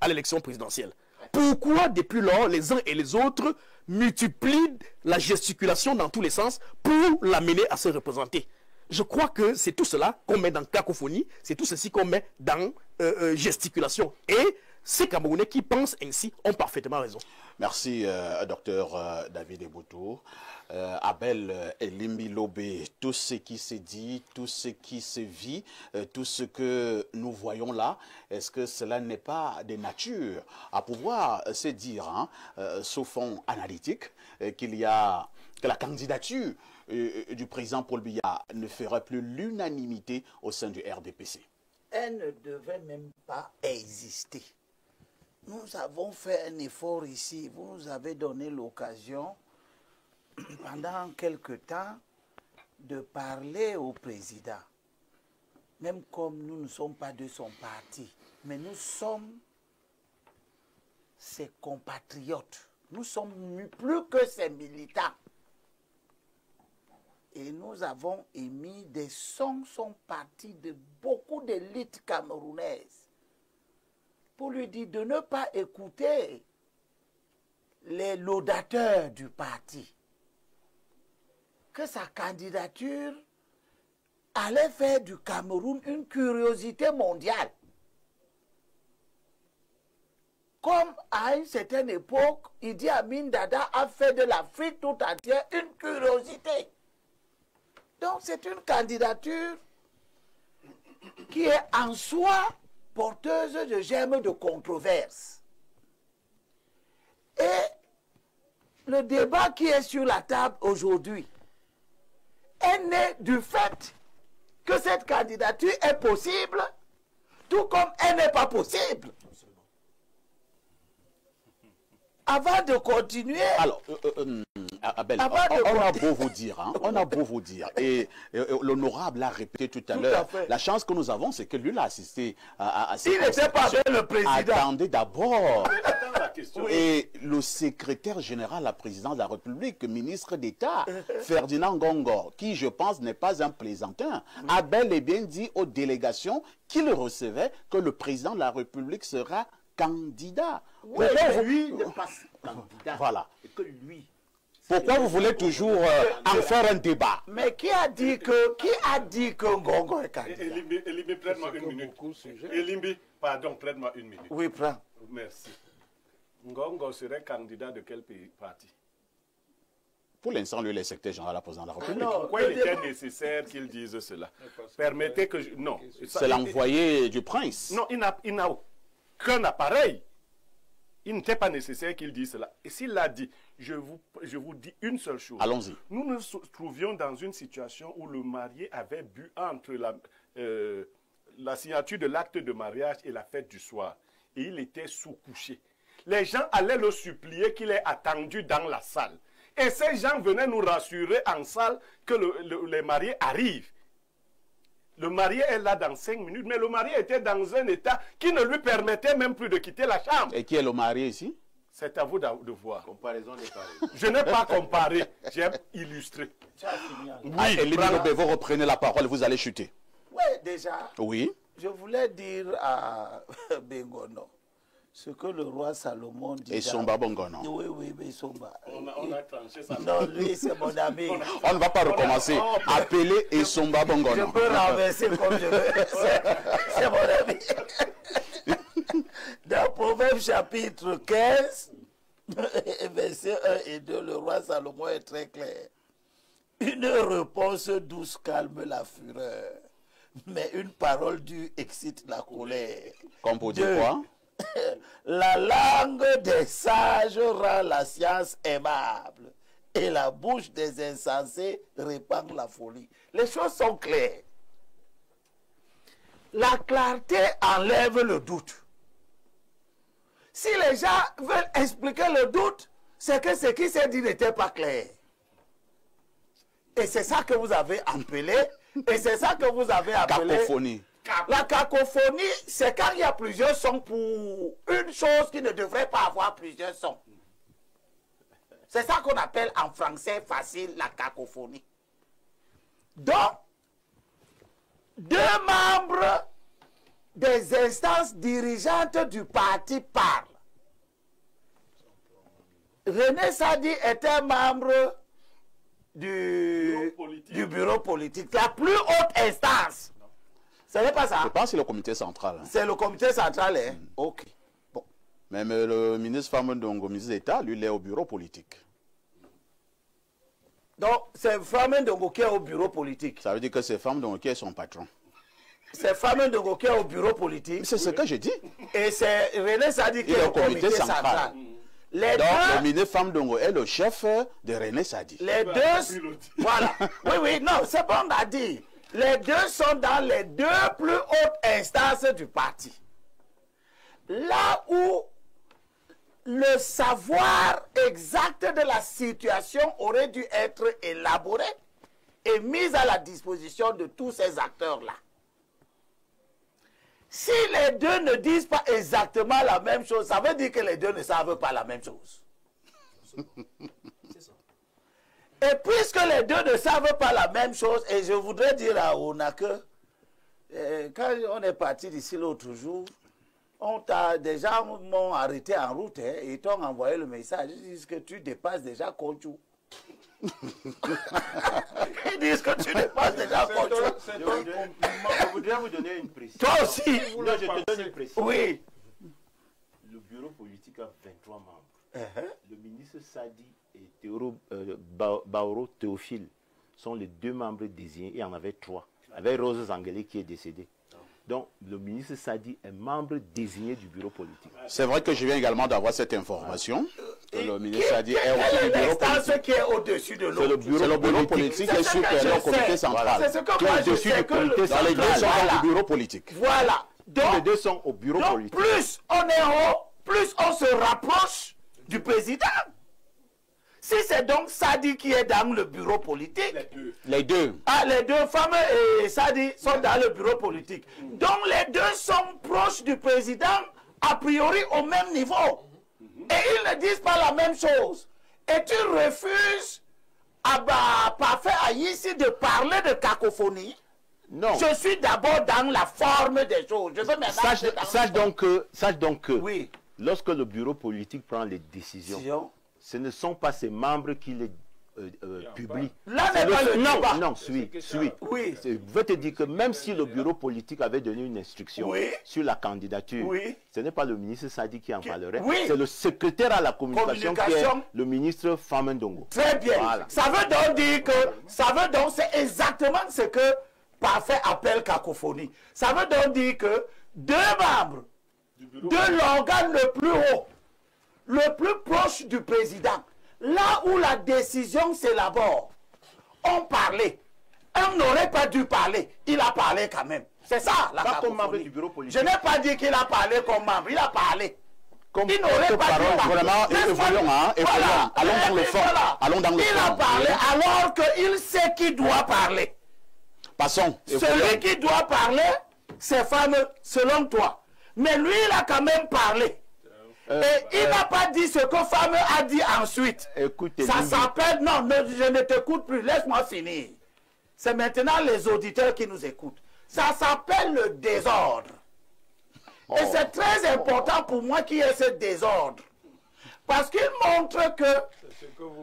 à l'élection présidentielle? Pourquoi, depuis lors, les uns et les autres multiplient la gesticulation dans tous les sens pour l'amener à se représenter? Je crois que c'est tout cela qu'on met dans cacophonie, c'est tout ceci qu'on met dans gesticulation. Et ces Camerounais qui pensent ainsi ont parfaitement raison. Merci, docteur David Eboutou. Abel Elimbi Lobé, tout ce qui se dit, tout ce qui se vit, tout ce que nous voyons là, est-ce que cela n'est pas de nature à pouvoir se dire, sous fond analytique, que la candidature du président Paul Biya ne ferait plus l'unanimité au sein du RDPC? Elle ne devait même pas exister. Nous avons fait un effort ici. Vous nous avez donné l'occasion, pendant quelque temps, de parler au président. même comme nous ne sommes pas de son parti, mais nous sommes ses compatriotes. Nous sommes plus que ses militants. Et nous avons émis des sons sont partis de beaucoup d'élites camerounaises pour lui dire de ne pas écouter les laudateurs du parti, que sa candidature allait faire du Cameroun une curiosité mondiale. Comme à une certaine époque, Idi Amin Dada a fait de l'Afrique tout entière une curiosité. Donc c'est une candidature qui est en soi porteuse de germes de controverse. Et le débat qui est sur la table aujourd'hui est né du fait que cette candidature est possible, tout comme elle n'est pas possible. Avant de continuer... Alors, Abel, on a beau vous dire, hein, on a beau vous dire, et l'honorable l'a répété tout à l'heure, la chance que nous avons, c'est que lui l'a assisté à il n'était pas avec le président. Attendez d'abord. Et le secrétaire général, la présidente de la République, ministre d'État, Ferdinand Ngongor, qui je pense n'est pas un plaisantin, a bel et bien dit aux délégations qu'il recevait que le président de la République sera candidat. Oui, lui ne passe candidat. Voilà. Et que lui... Pourquoi vous voulez toujours en faire un débat? Mais qui a dit que Ngongo est candidat? Elimbi, prête-moi une minute. Elimbi, pardon, prête-moi une minute. Oui, prends. Merci. Ngongo serait candidat de quel parti? Pour l'instant, lui, il est secrétaire général à la présidente de la République. Alors, pourquoi il était nécessaire qu'il dise cela? Permettez que je... Non. C'est l'envoyé du prince. Non, il n'a aucun appareil. Il n'était pas nécessaire qu'il dise cela. Et s'il l'a dit, je vous dis une seule chose. Allons-y. Nous nous trouvions dans une situation où le marié avait bu entre la signature de l'acte de mariage et la fête du soir. Et il était sous-couché. Les gens allaient le supplier qu'il ait attendu dans la salle. Et ces gens venaient nous rassurer en salle que les mariés arrivent. Le marié est là dans 5 minutes, mais le marié était dans un état qui ne lui permettait même plus de quitter la chambre. Et qui est le marié ici? C'est à vous de voir. Comparaison des pareils. Je n'ai pas comparé, j'ai illustré. Oui, Elimbi, vous reprenez la parole, vous allez chuter. Oui, déjà. Oui. Je voulais dire à Bengono ce que le roi Salomon dit. Et Somba Bongono. Oui, oui, mais Somba. On a tranché ça. Non, lui, c'est mon ami. On ne va pas recommencer. Appelez et Somba Bongono. Je peux renverser comme je veux. C'est mon ami. Dans Proverbe chapitre 15, versets 1 et 2, le roi Salomon est très clair. Une réponse douce calme la fureur, mais une parole dure excite la colère. Comme pour dire quoi? La langue des sages rend la science aimable et la bouche des insensés répand la folie. Les choses sont claires. La clarté enlève le doute. Si les gens veulent expliquer le doute, c'est que ce qui s'est dit n'était pas clair. Et c'est ça que vous avez appelé, et c'est ça que vous avez appelé... Cacophonie. La cacophonie, c'est quand il y a plusieurs sons pour une chose qui ne devrait pas avoir plusieurs sons. C'est ça qu'on appelle en français facile la cacophonie. Donc, 2 membres des instances dirigeantes du parti parlent. René Sadi est un membre du bureau politique, la plus haute instance. Ce n'est pas ça. Je pense que c'est le comité central. C'est le comité central, hein? Ok. Bon. Même le ministre Famon Ndongo, ministre d'État, lui, il est au bureau politique. Donc, c'est Famon Ndongo qui est au bureau politique. Ça veut dire que c'est Famon Ndongo qui est son patron. C'est Famon Ndongo qui est au bureau politique. C'est ce que j'ai dit. Et c'est René Sadi qui est au comité central. Les Donc, deux, le ministre Famon Ndongo est le chef de René Sadi. les deux, voilà. Oui, oui, non, c'est bon à dire. Les deux sont dans les 2 plus hautes instances du parti. Là où le savoir exact de la situation aurait dû être élaboré et mis à la disposition de tous ces acteurs-là. Si les deux ne disent pas exactement la même chose, ça veut dire que les deux ne savent pas la même chose. Et puisque les deux ne savent pas la même chose, et je voudrais dire à Ona que quand on est parti d'ici l'autre jour, des gens m'ont arrêté en route et t'ont envoyé le message. Ils disent que tu dépasses déjà Konchou. Ils disent que tu dépasses déjà Konchou. Je voudrais vous donner une précision. Toi aussi. Non, je te donne une précision. Oui. Le bureau politique a 23 membres. Le ministre Sadi et Baoro Théophile sont les 2 membres désignés. Il y en avait 3. Avec Rose Zangele qui est décédée. Donc, le ministre Sadi est membre désigné du bureau politique. C'est vrai que je viens également d'avoir cette information. Que le ministre Sadi est au-dessus du bureau politique. Qui est au-dessus de l'autre. C'est le bureau politique qui est supérieur au comité central. C'est ce que moi je sais que les deux sont au bureau politique. Voilà. Donc, les deux sont au bureau politique. Plus on est haut, plus on se rapproche du président. Si c'est donc Sadi qui est dans le bureau politique. Les deux. Ah, les deux femmes et Sadi sont dans le bureau politique. Donc les deux sont proches du président, a priori au même niveau. Et ils ne disent pas la même chose. Et tu refuses Parfait ici de parler de cacophonie. Non. Je suis d'abord dans la forme des choses. Je veux maintenant sache donc que oui. Lorsque le bureau politique prend les décisions, ce ne sont pas ses membres qui les publient. Là n'est pas le débat. Non, suis. Oui. Je veux te dire que même si le bureau politique avait donné une instruction sur la candidature, ce n'est pas le ministre Sadi qui en parlerait, c'est le secrétaire à la communication qui est le ministre Famendongo. Très bien. Voilà. Ça veut donc dire que, c'est exactement ce que Parfait appelle cacophonie. Ça veut donc dire que 2 membres de l'organe le plus haut, le plus proche du président, là où la décision s'élabore, ont parlé. Un n'aurait pas dû parler. Il a parlé quand même. C'est ça la cacophonie. Comme membre du bureau politique. Je n'ai pas dit qu'il a parlé comme membre. Il a parlé. Il n'aurait pas dû parler. Vraiment, allons dans le fond. Allons dans le fond. Il a parlé alors qu'il sait qui doit parler. Passons. Celui qui doit parler, c'est fameux, selon toi. Mais lui, il a quand même parlé. Et il n'a pas dit ce que Fameux a dit ensuite. Écoutez, ça s'appelle... Non, je ne t'écoute plus. Laisse-moi finir. C'est maintenant les auditeurs qui nous écoutent. Ça s'appelle le désordre. Et c'est très important pour moi qu'il y ait ce désordre. Parce qu'il montre que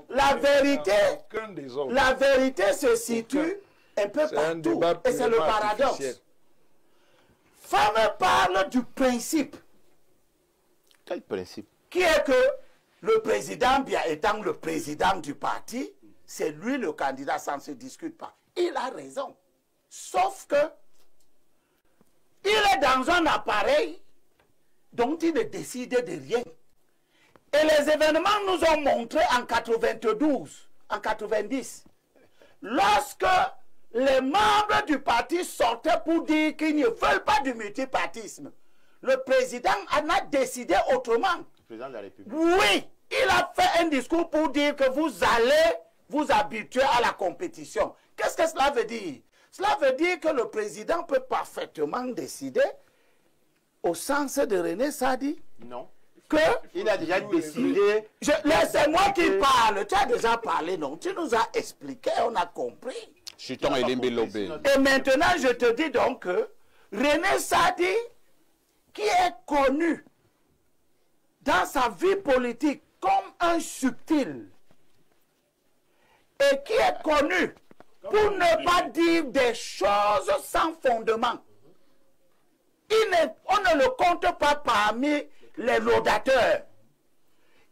la vérité se situe un peu partout. Et c'est le paradoxe. Fameux parle du principe. Quel principe? Qui est que le président, bien étant le président du parti, c'est lui le candidat, ça ne se discute pas. Il a raison. Sauf que il est dans un appareil dont il ne décide de rien. Et les événements nous ont montré en 92, en 90, lorsque les membres du parti sortaient pour dire qu'ils ne veulent pas du multipartisme. Le président en a décidé autrement. Le président de la République. Oui, il a fait un discours pour dire que vous allez vous habituer à la compétition. Qu'est-ce que cela veut dire? Cela veut dire que le président peut parfaitement décider, au sens de René Sadi, non. Il a déjà décidé. Laissez-moi qu'il parle. Tu as déjà parlé, non? Tu nous as expliqué, on a compris. Et maintenant, je te dis donc que René Sadi, qui est connu dans sa vie politique comme un subtil, et qui est connu pour ne pas dire des choses sans fondement, on ne le compte pas parmi les laudateurs.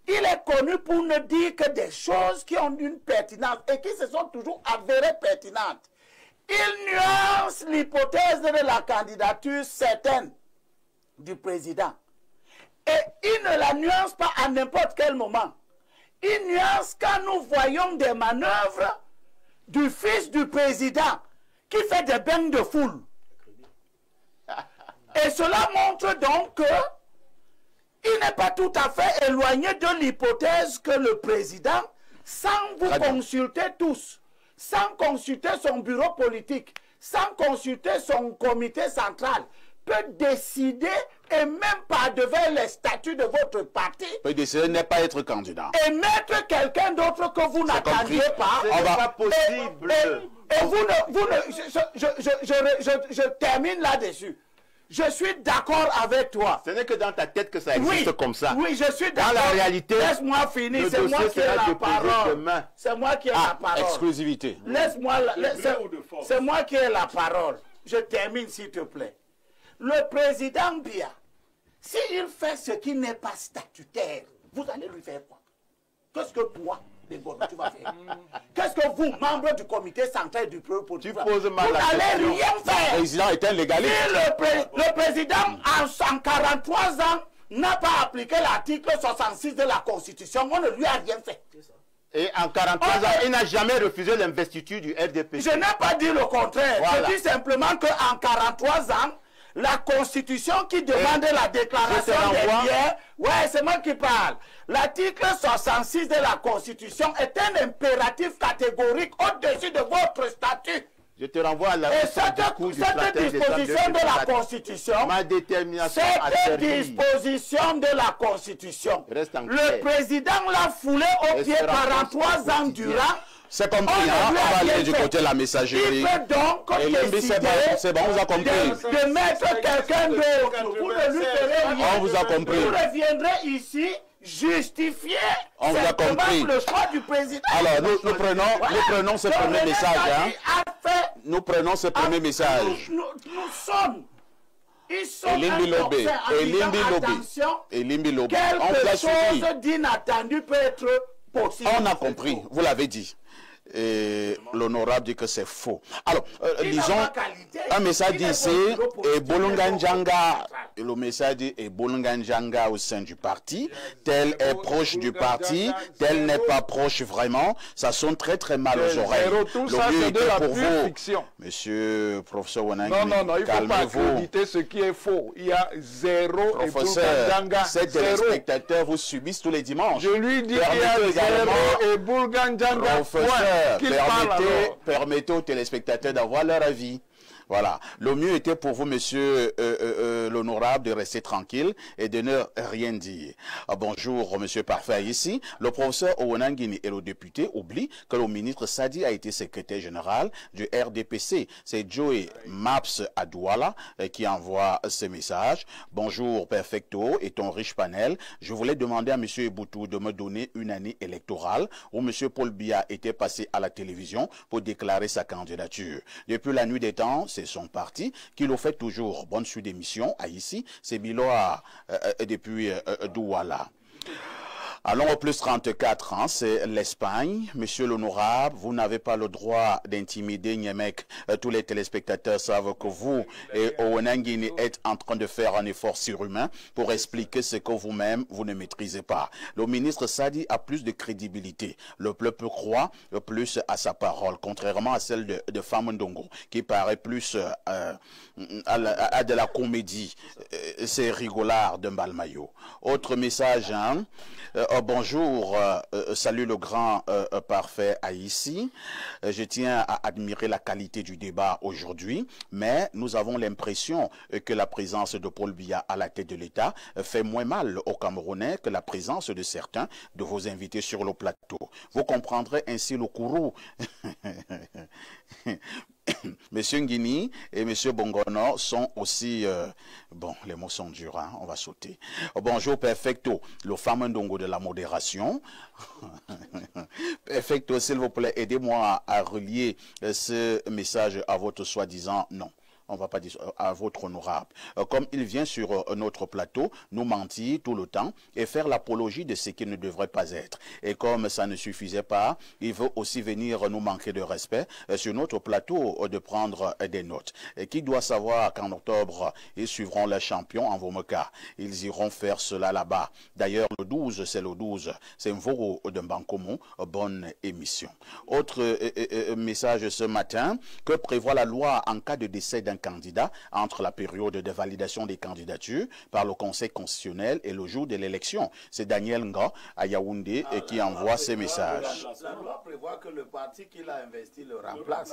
Il est connu pour ne dire que des choses qui ont une pertinence et qui se sont toujours avérées pertinentes. Il nuance l'hypothèse de la candidature certaine du président. Et il ne la nuance pas à n'importe quel moment. Il nuance quand nous voyons des manœuvres du fils du président qui fait des bains de foule. Et cela montre donc que il n'est pas tout à fait éloigné de l'hypothèse que le président, sans vous consulter tous, sans consulter son bureau politique, sans consulter son comité central, peut décider, et même pas devant les statuts de votre parti, peut décider de ne pas être candidat. et mettre quelqu'un d'autre que vous n'attendiez pas. Ce n'est pas possible. Et je termine là-dessus. Je suis d'accord avec toi. Ce n'est que dans ta tête que ça existe comme ça. Oui, je suis d'accord. Dans la réalité, laisse-moi finir. le C'est moi dossier qui ai sera la déposé parole. demain. C'est moi qui ai la parole. Exclusivité. Laisse-moi. C'est moi qui ai la parole. Je termine, s'il te plaît. Le président Biya, s'il fait ce qui n'est pas statutaire, vous allez lui faire quoi? Qu'est-ce que toi, Bengono, tu vas faire? Qu'est-ce que vous, membres du comité central du peuple politique, Tu poses mal la vous n'allez question. rien Le faire? président est un légaliste. Si le président, en 143 ans, n'a pas appliqué l'article 66 de la Constitution, on ne lui a rien fait. Et en 43 ans, il n'a jamais refusé l'investiture du RDP. Je n'ai pas dit le contraire. Voilà. Je dis simplement qu'en 43 ans, la Constitution qui demande la déclaration des biens, ouais, c'est moi qui parle. L'article 66 de la Constitution est un impératif catégorique au-dessus de votre statut. Je te renvoie à la Et cette disposition de la Constitution, ma détermination à cette servir. disposition de la Constitution, Reste en le clair. président l'a foulé au Et pied se rapproche 43 au ans quotidien. durant. C'est compris, On ne hein? lui a On va rien aller du fait. côté de la messagerie. Il peut donc Et Limbi, décider c'est bon, on vous a compris. de mettre quelqu'un d'autre. Vous ne lui ferez rien. On vous a compris. Vous reviendrez ici justifier On vous a simplement compris. le choix du président. Alors, nous prenons ce premier message. Hein? Nous prenons ce premier message. Nous sommes. Ils sont Elimbi Lobé, Elimbi Lobé, Elimbi Lobé. On vous a quelque suivi. chose d'inattendu peut être possible. On a compris, vous l'avez dit. Et l'honorable dit que c'est faux. Alors, disons, un message d'ici, et Bolunganjanga, le message dit, et Bolunganjanga au sein du parti, tel est proche du parti, tel n'est pas proche vraiment, ça sonne très très mal aux oreilles. Tout ça, c'est de la pure fiction. Monsieur professeur Wanangini, Non, il ne faut pas calmez-vous. accréditer ce qui est faux. Il y a zéro et Professeur, Boulgandanga, ces zéro. téléspectateurs vous subissent tous les dimanches. Je lui dis qu'il y a Permettez également, zéro et Boulgandanga. professeur, Qu'il parle alors. permettez aux téléspectateurs d'avoir leur avis. Voilà. Le mieux était pour vous, monsieur l'honorable, de rester tranquille et de ne rien dire. Bonjour, monsieur Parfait, ici. Le professeur Owanangini et le député oublient que le ministre Sadi a été secrétaire général du RDPC. C'est Joey Maps à Douala qui envoie ce message. Bonjour, Perfecto et ton riche panel. Je voulais demander à monsieur Eboutou de me donner une année électorale où monsieur Paul Biya était passé à la télévision pour déclarer sa candidature. Depuis la nuit des temps, c'est son parti qui le fait toujours. Bonne suite d'émission à ici. C'est Biloa depuis Douala. Allons au plus 34 ans, c'est l'Espagne. Monsieur l'honorable, vous n'avez pas le droit d'intimider Niemek. Tous les téléspectateurs savent que vous et Owanangini êtes en train de faire un effort surhumain pour expliquer ce que vous-même, vous ne maîtrisez pas. Le ministre Sadi a plus de crédibilité. Le peuple croit plus à sa parole, contrairement à celle de Famondongo, qui paraît plus à de la comédie. C'est rigolard de Mbalmayo. Autre message, hein? Bonjour, salut le grand parfait Haïti. Je tiens à admirer la qualité du débat aujourd'hui, mais nous avons l'impression que la présence de Paul Biya à la tête de l'État fait moins mal aux Camerounais que la présence de certains de vos invités sur le plateau. Vous comprendrez ainsi le courroux. Monsieur Nguini et Monsieur Bongono sont aussi... bon, les mots sont durs, hein, on va sauter. Bonjour, Perfecto, le fameux ndongo de la modération. Perfecto, s'il vous plaît, aidez-moi à relier ce message à votre soi-disant non. On ne va pas dire à votre honorable. Comme il vient sur notre plateau, nous mentir tout le temps et faire l'apologie de ce qui ne devrait pas être. Et comme ça ne suffisait pas, il veut aussi venir nous manquer de respect sur notre plateau de prendre des notes. Et qui doit savoir qu'en octobre, ils suivront les champions en Vomoka. Ils iront faire cela là-bas. D'ailleurs, le 12, c'est le 12. C'est un Voro de Bancomo. Bonne émission. Autre message ce matin, que prévoit la loi en cas de décès d'un candidat entre la période de validation des candidatures par le Conseil constitutionnel et le jour de l'élection. C'est Daniel Nga à Yaoundé qui envoie ces messages. La loi prévoit que le parti qui l'a investi le remplace.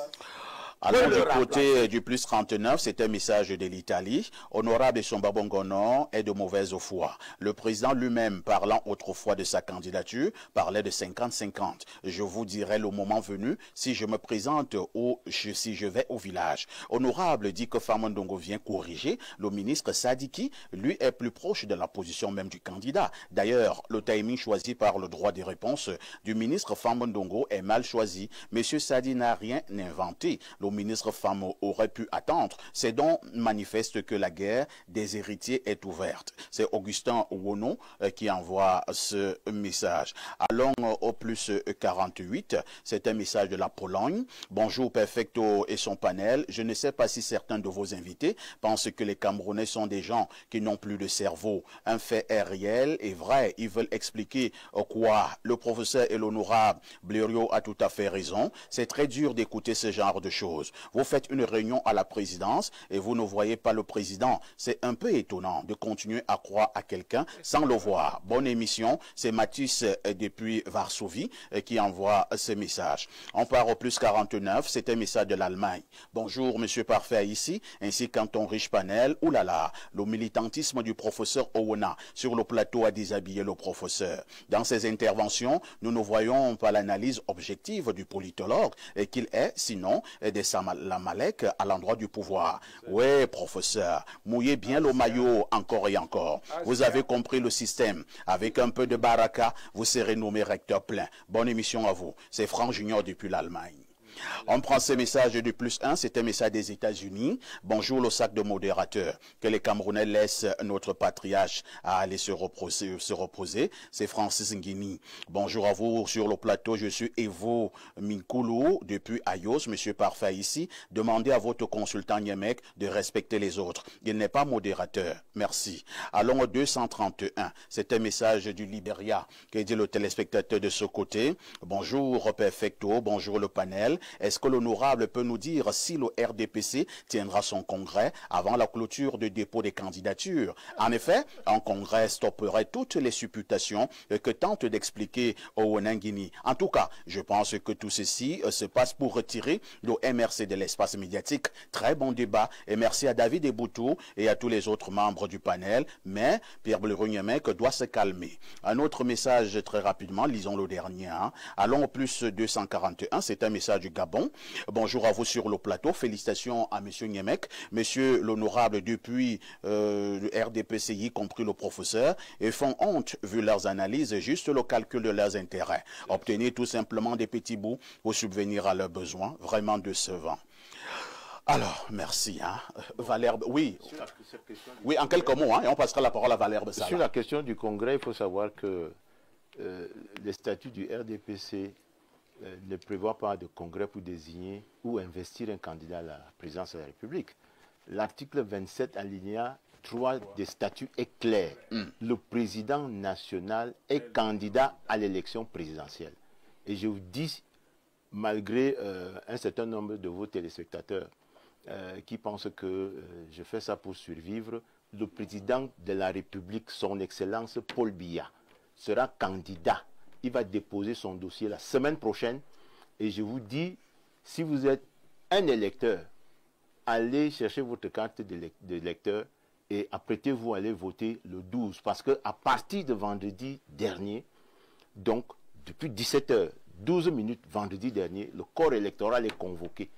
Alors, le du remplacer. côté du plus 39, c'est un message de l'Italie. Honorable Somba Bongono est de mauvaise foi. Le président lui-même, parlant autrefois de sa candidature, parlait de 50-50. Je vous dirai le moment venu si je me présente ou si je vais au village. Honorable dit que Famondongo vient corriger. Le ministre Sadiki, lui, est plus proche de la position même du candidat. D'ailleurs, le timing choisi par le droit des réponses du ministre Famondongo est mal choisi. Monsieur Sadi n'a rien inventé. Le ministre Famo aurait pu attendre. C'est donc manifeste que la guerre des héritiers est ouverte. C'est Augustin Wono qui envoie ce message. Allons au plus 48. C'est un message de la Pologne. Bonjour Perfecto et son panel. Je ne sais pas si certains de vos invités pensent que les Camerounais sont des gens qui n'ont plus de cerveau. Un fait est réel et vrai. Ils veulent expliquer quoi. Le professeur et l'honorable Blériot a tout à fait raison. C'est très dur d'écouter ce genre de choses. Vous faites une réunion à la présidence et vous ne voyez pas le président. C'est un peu étonnant de continuer à croire à quelqu'un sans le voir. Bonne émission. C'est Mathis depuis Varsovie qui envoie ce message. On part au plus 49. C'est un message de l'Allemagne. Bonjour, monsieur Parfait ici, ainsi qu'un ton riche panel. Oulala, le militantisme du professeur Owona sur le plateau a déshabillé le professeur. Dans ses interventions, nous ne voyons pas l'analyse objective du politologue et qu'il est, sinon, des Samamalek à l'endroit du pouvoir. Oui, professeur, mouillez bien le maillot encore et encore. Vous avez compris le système. Avec un peu de baraka, vous serez nommé recteur plein. Bonne émission à vous. C'est Franck Junior depuis l'Allemagne. On prend ce message du plus 1, c'est un message des États-Unis. Bonjour le sac de modérateurs. Que les Camerounais laissent notre patriarche à aller se reposer. C'est Francis Nguini. Bonjour à vous sur le plateau. Je suis Evo Minkoulou depuis Ayos. Monsieur Parfait ici. Demandez à votre consultant Niemek de respecter les autres. Il n'est pas modérateur. Merci. Allons au 231. C'est un message du Libéria que dit le téléspectateur de ce côté. Bonjour Perfecto. Bonjour le panel. Est-ce que l'honorable peut nous dire si le RDPC tiendra son congrès avant la clôture de dépôt des candidatures? En effet, un congrès stopperait toutes les supputations que tente d'expliquer Owenangini. En tout cas, je pense que tout ceci se passe pour retirer le MRC de l'espace médiatique. Très bon débat et merci à David Eboutou et à tous les autres membres du panel. Mais Pierre Blérugnemek doit se calmer. Un autre message très rapidement, lisons le dernier. Allons au plus 241, c'est un message du Gabon. Bonjour à vous sur le plateau. Félicitations à monsieur Niemek, monsieur l'honorable depuis le RDPCI, compris le professeur, et font honte vu leurs analyses, juste le calcul de leurs intérêts. Obtenir tout simplement des petits bouts pour subvenir à leurs besoins. Vraiment décevant. Alors, merci. Valère, oui. Oui, en quelques mots, et on passera la parole à Valère Bessala. Sur la question du congrès, il faut savoir que les statuts du RDPC ne prévoit pas de congrès pour désigner ou investir un candidat à la présidence de la République. L'article 27 alinéa 3 des statuts est clair. Le président national est candidat à l'élection présidentielle. Et je vous dis, malgré un certain nombre de vos téléspectateurs qui pensent que je fais ça pour survivre, le président de la République, son Excellence Paul Biya, sera candidat. Il va déposer son dossier la semaine prochaine. Et je vous dis, si vous êtes un électeur, allez chercher votre carte d'électeur et apprêtez-vous à aller voter le 12. Parce qu'à partir de vendredi dernier, donc depuis 17h, 12 minutes vendredi dernier, le corps électoral est convoqué.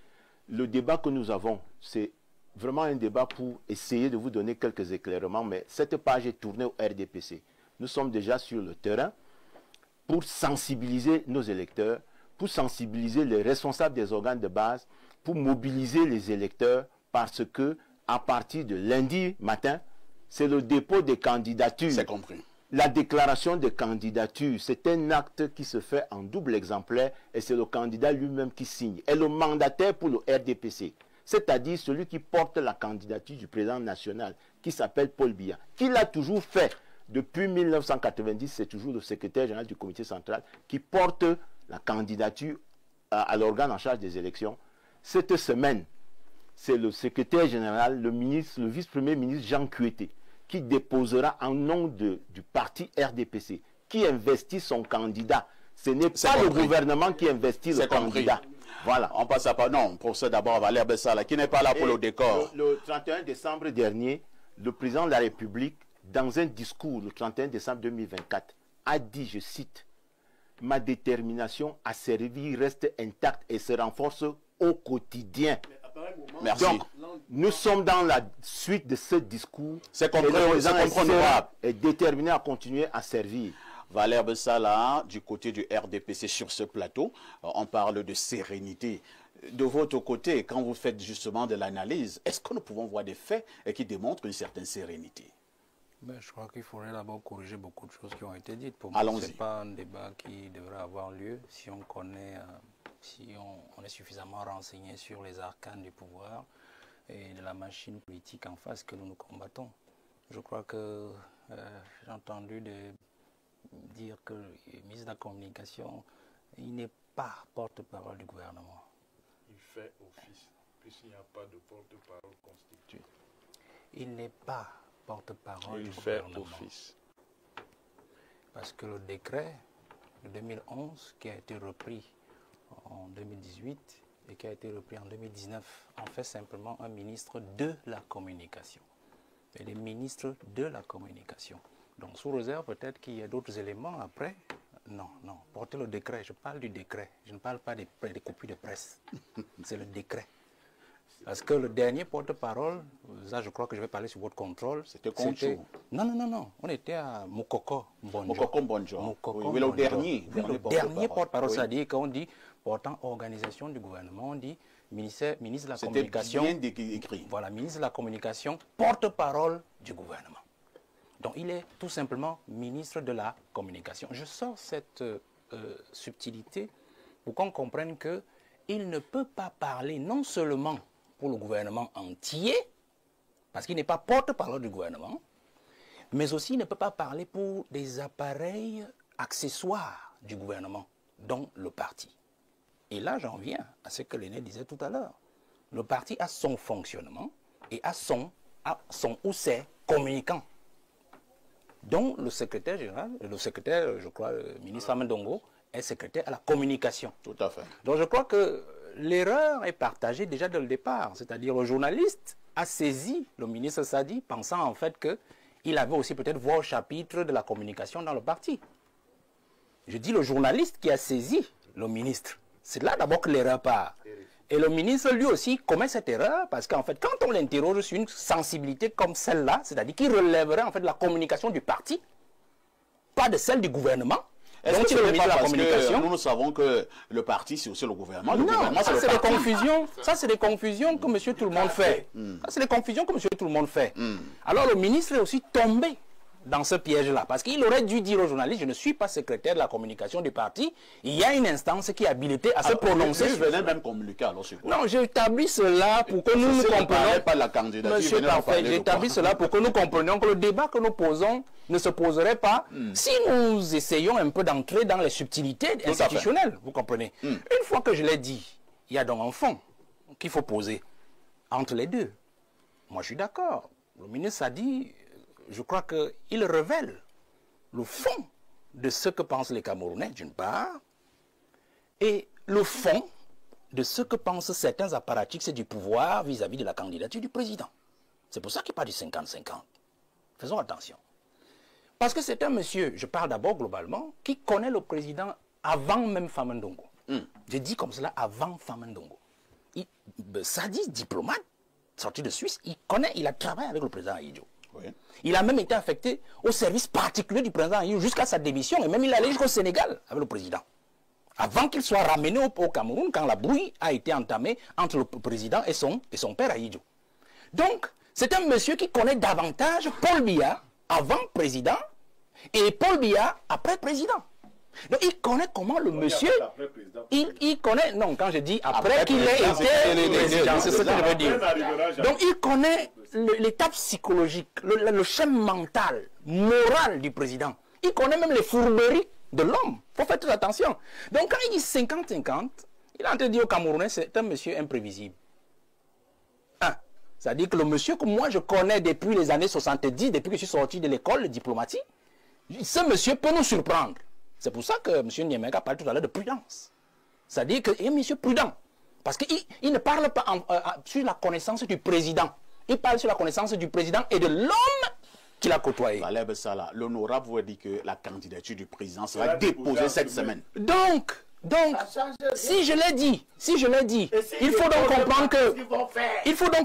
Le débat que nous avons, c'est vraiment un débat pour essayer de vous donner quelques éclairements, mais cette page est tournée au RDPC. Nous sommes déjà sur le terrain pour sensibiliser nos électeurs, pour sensibiliser les responsables des organes de base, pour mobiliser les électeurs, parce que à partir de lundi matin, c'est le dépôt des candidatures. C'est compris. La déclaration de candidature, c'est un acte qui se fait en double exemplaire et c'est le candidat lui-même qui signe. Et le mandataire pour le RDPC, c'est-à-dire celui qui porte la candidature du président national, qui s'appelle Paul Biya, qui l'a toujours fait. Depuis 1990, c'est toujours le secrétaire général du comité central qui porte la candidature à l'organe en charge des élections. Cette semaine, c'est le secrétaire général, le vice-premier ministre Jean Kuete, qui déposera en nom du parti RDPC, qui investit son candidat. Ce n'est pas le gouvernement qui investit le candidat. Voilà. On passe à... Non, pour ça d'abord, Valère Bessala, qui n'est pas là pour le décor. Le 31 décembre dernier, le président de la République, dans un discours le 31 décembre 2024, a dit, je cite, « Ma détermination à servir reste intacte et se renforce au quotidien. » Merci. Donc, nous sommes dans la suite de ce discours. C'est Et le président comprenable. est déterminé à continuer à servir. Valère Bessala, du côté du RDPC sur ce plateau, on parle de sérénité. De votre côté, quand vous faites justement de l'analyse, est-ce que nous pouvons voir des faits qui démontrent une certaine sérénité? Ben, je crois qu'il faudrait d'abord corriger beaucoup de choses qui ont été dites. Pour moi, ce n'est pas un débat qui devrait avoir lieu si on connaît, si on est suffisamment renseigné sur les arcanes du pouvoir et de la machine politique en face que nous combattons. Je crois que j'ai entendu dire que le ministre de la Communication, il n'est pas porte-parole du gouvernement. Il fait office, puisqu'il n'y a pas de porte-parole constitué. Il n'est pas porte-parole du fait gouvernement. office. Parce que le décret de 2011 qui a été repris en 2018 et qui a été repris en 2019 en fait simplement un ministre de la communication. Et les ministres de la communication. Donc sous réserve peut-être qu'il y a d'autres éléments après. Non, non, portez le décret, je parle du décret, je ne parle pas des copies de presse. C'est le décret. Parce que le dernier porte-parole, ça je crois que je vais parler sur votre contrôle. C'était Conchou. Non, on était à Moukoko Mbonjo. Moukoko Mbonjo. Oui, le dernier. Le dernier porte-parole, c'est-à-dire qu'on dit portant organisation du gouvernement, on dit ministre de la communication. C'était bien écrit. Voilà, ministre de la communication, porte-parole du gouvernement. Donc il est tout simplement ministre de la communication. Je sors cette subtilité pour qu'on comprenne qu'il ne peut pas parler non seulement pour le gouvernement entier, parce qu'il n'est pas porte-parole du gouvernement, mais aussi il ne peut pas parler pour des appareils accessoires du gouvernement, dont le parti. Et là, j'en viens à ce que l'aîné disait tout à l'heure. Le parti a son fonctionnement et a son ou ses communicants, dont le secrétaire général, le secrétaire, je crois, le ministre Famendongo, est secrétaire à la communication. Tout à fait. Donc je crois que l'erreur est partagée déjà dès le départ. C'est-à-dire le journaliste a saisi le ministre Sadi pensant en fait qu'il avait aussi peut-être voix au chapitre de la communication dans le parti. Je dis le journaliste qui a saisi le ministre. C'est là d'abord que l'erreur part. Et le ministre lui aussi commet cette erreur parce qu'en fait quand on l'interroge sur une sensibilité comme celle-là, c'est-à-dire qu'il relèverait en fait de la communication du parti, pas de celle du gouvernement. Est-ce que ce n'est pas parce que nous savons que le parti, c'est aussi le gouvernement? Non, ça c'est des confusions. Ça c'est des confusions que monsieur tout le monde fait. Ça c'est des confusions que monsieur tout le monde fait. Alors le ministre est aussi tombé dans ce piège-là. Parce qu'il aurait dû dire aux journalistes, je ne suis pas secrétaire de la communication du parti. Il y a une instance qui est habilitée à se prononcer. Je venais même communiquer alors sur quoi? Non, j'établis cela pour que nous comprenions. Pas la candidature. Monsieur Parfait, j'établis cela pour que nous comprenions que le débat que nous posons ne se poserait pas si nous essayons un peu d'entrer dans les subtilités institutionnelles. Vous comprenez? Une fois que je l'ai dit, il y a donc un fond qu'il faut poser entre les deux. Moi, je suis d'accord. Le ministre a dit, je crois qu'il révèle le fond de ce que pensent les Camerounais, d'une part, et le fond de ce que pensent certains apparatchiks du pouvoir vis-à-vis de la candidature du président. C'est pour ça qu'il parle du 50-50. Faisons attention. Parce que c'est un monsieur, je parle d'abord globalement, qui connaît le président avant même Famendongo. Je dis comme cela, avant Famendongo. Sadi, diplomate, sorti de Suisse, il a travaillé avec le président Ahidjo. Oui. Il a même été affecté au service particulier du président Ahidjo jusqu'à sa démission, et même il allait jusqu'au Sénégal avec le président. Avant qu'il soit ramené au Cameroun, quand la brouille a été entamée entre le président et son père Ahidjo. Donc, c'est un monsieur qui connaît davantage Paul Biya avant président et Paul Biya après président. Donc il connaît comment le monsieur, il connaît, non, quand je dis après qu'il ait été président, c'est ce que je veux dire. Donc il connaît l'étape psychologique, le schéma mental, moral du président. Il connaît même les fourberies de l'homme. Il faut faire très attention. Donc quand il dit 50-50, il est en train de dire au Camerounais, c'est un monsieur imprévisible. C'est-à-dire que le monsieur que moi je connais depuis les années 70, depuis que je suis sorti de l'école de diplomatie, ce monsieur peut nous surprendre. C'est pour ça que M. Niemega parle tout à l'heure de prudence. C'est-à-dire qu'il est un monsieur prudent. Parce qu'il ne parle pas sur la connaissance du président. Il parle sur la connaissance du président et de l'homme qu'il a côtoyé. L'honorable vous dit que la candidature du président sera déposée cette semaine. Donc, si je l'ai dit, il faut donc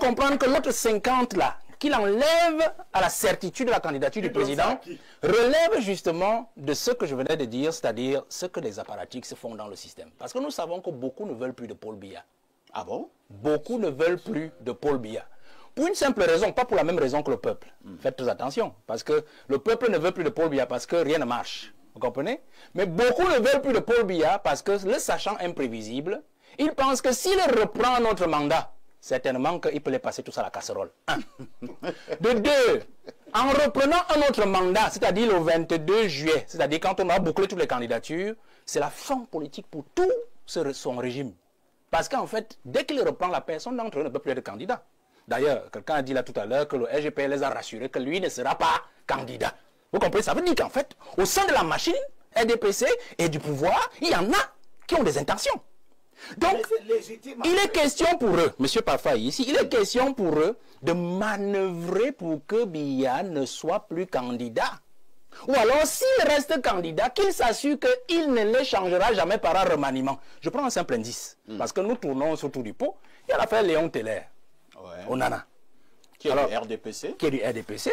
comprendre que l'autre 50 là, qu'il enlève à la certitude de la candidature du président, relève justement de ce que je venais de dire, c'est-à-dire ce que les apparatchiks se font dans le système. Parce que nous savons que beaucoup ne veulent plus de Paul Biya. Ah bon? Beaucoup ne veulent plus de Paul Biya. Pour une simple raison, pas pour la même raison que le peuple. Faites très attention, parce que le peuple ne veut plus de Paul Biya parce que rien ne marche. Vous comprenez? Mais beaucoup ne veulent plus de Paul Biya parce que, le sachant imprévisible, ils pensent que s'il reprend notre mandat, certainement qu'il peut les passer tous à la casserole. Un. De deux, en reprenant un autre mandat, c'est-à-dire le 22 juillet, c'est-à-dire quand on a bouclé toutes les candidatures, c'est la fin politique pour tout son régime. Parce qu'en fait, dès qu'il reprend la personne d'entre eux ne peut plus être candidat. D'ailleurs, quelqu'un a dit là tout à l'heure que le RGPL les a rassurés que lui ne sera pas candidat. Vous comprenez? Ça veut dire qu'en fait, au sein de la machine RDPC et du pouvoir, il y en a qui ont des intentions. Donc, il est question pour eux, M. Parfait ici, il est question pour eux de manœuvrer pour que Biya ne soit plus candidat. Ou alors, s'il reste candidat, qu'il s'assure qu'il ne les changera jamais par un remaniement. Je prends un simple indice, parce que nous tournons autour du pot. Il y a l'affaire Léon Teller, au Nana. Qui est du RDPC. Qui est du RDPC,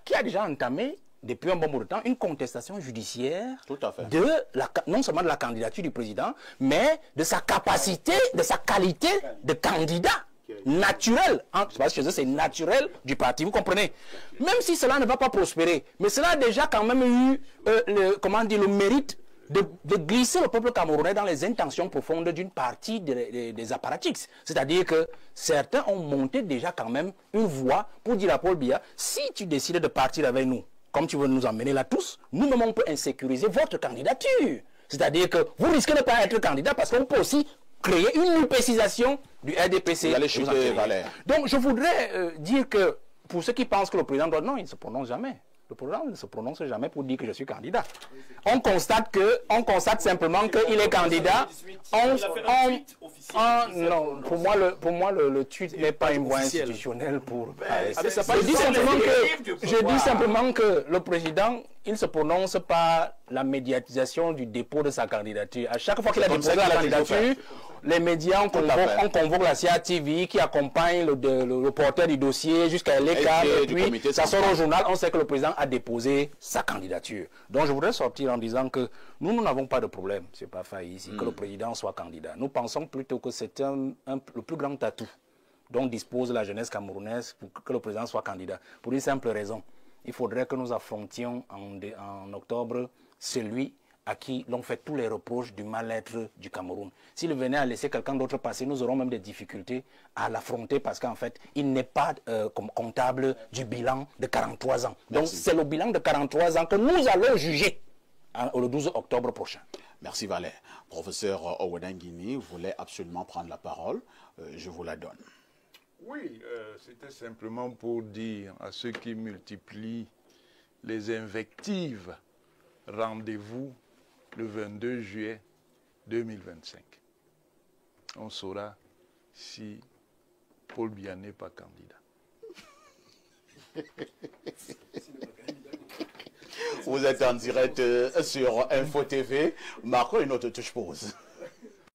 qui a déjà entamé depuis un bon bout de temps, une contestation judiciaire non seulement de la candidature du président, mais de sa capacité, de sa qualité de candidat naturel. Parce que c'est naturel du parti, vous comprenez? Même si cela ne va pas prospérer, mais cela a déjà quand même eu le mérite de glisser le peuple camerounais dans les intentions profondes d'une partie des apparatchiks. C'est-à-dire que certains ont monté déjà quand même une voie pour dire à Paul Biya, si tu décides de partir avec nous, comme tu veux nous emmener là tous, nous-mêmes on peut insécuriser votre candidature. C'est-à-dire que vous risquez de ne pas être candidat parce qu'on peut aussi créer une nulpécisation du RDPC. Vous allez chuter, Valère. Donc je voudrais dire que pour ceux qui pensent que le président doit... Non, il ne se prononce jamais. Le président ne se prononce jamais pour dire que je suis candidat. On constate simplement qu'il est candidat. Non, pour moi, le tweet n'est pas une voie institutionnelle pour... Je dis simplement que le président, il se prononce par la médiatisation du dépôt de sa candidature. À chaque fois qu'il a déposé la candidature, les médias, on convoque la CATV qui accompagne le porteur du dossier jusqu'à l'ECA, et puis ça sort au journal, on sait que le président a déposé sa candidature. Donc je voudrais sortir en disant que nous n'avons pas de problème, c'est pas fait ici, que le président soit candidat. Nous pensons plutôt que c'est le plus grand atout dont dispose la jeunesse camerounaise pour que le président soit candidat. Pour une simple raison, il faudrait que nous affrontions en octobre celui à qui l'on fait tous les reproches du mal-être du Cameroun. S'il venait à laisser quelqu'un d'autre passer, nous aurons même des difficultés à l'affronter parce qu'en fait, il n'est pas comptable du bilan de 43 ans. Donc c'est le bilan de 43 ans que nous allons juger le 12 octobre prochain. Merci Valère. Professeur Owedangini voulait absolument prendre la parole. Je vous la donne. Oui, c'était simplement pour dire à ceux qui multiplient les invectives, rendez-vous le 22 juillet 2025. On saura si Paul Biya n'est pas candidat. Vous êtes en direct sur Info TV. Marquons une autre touche pause.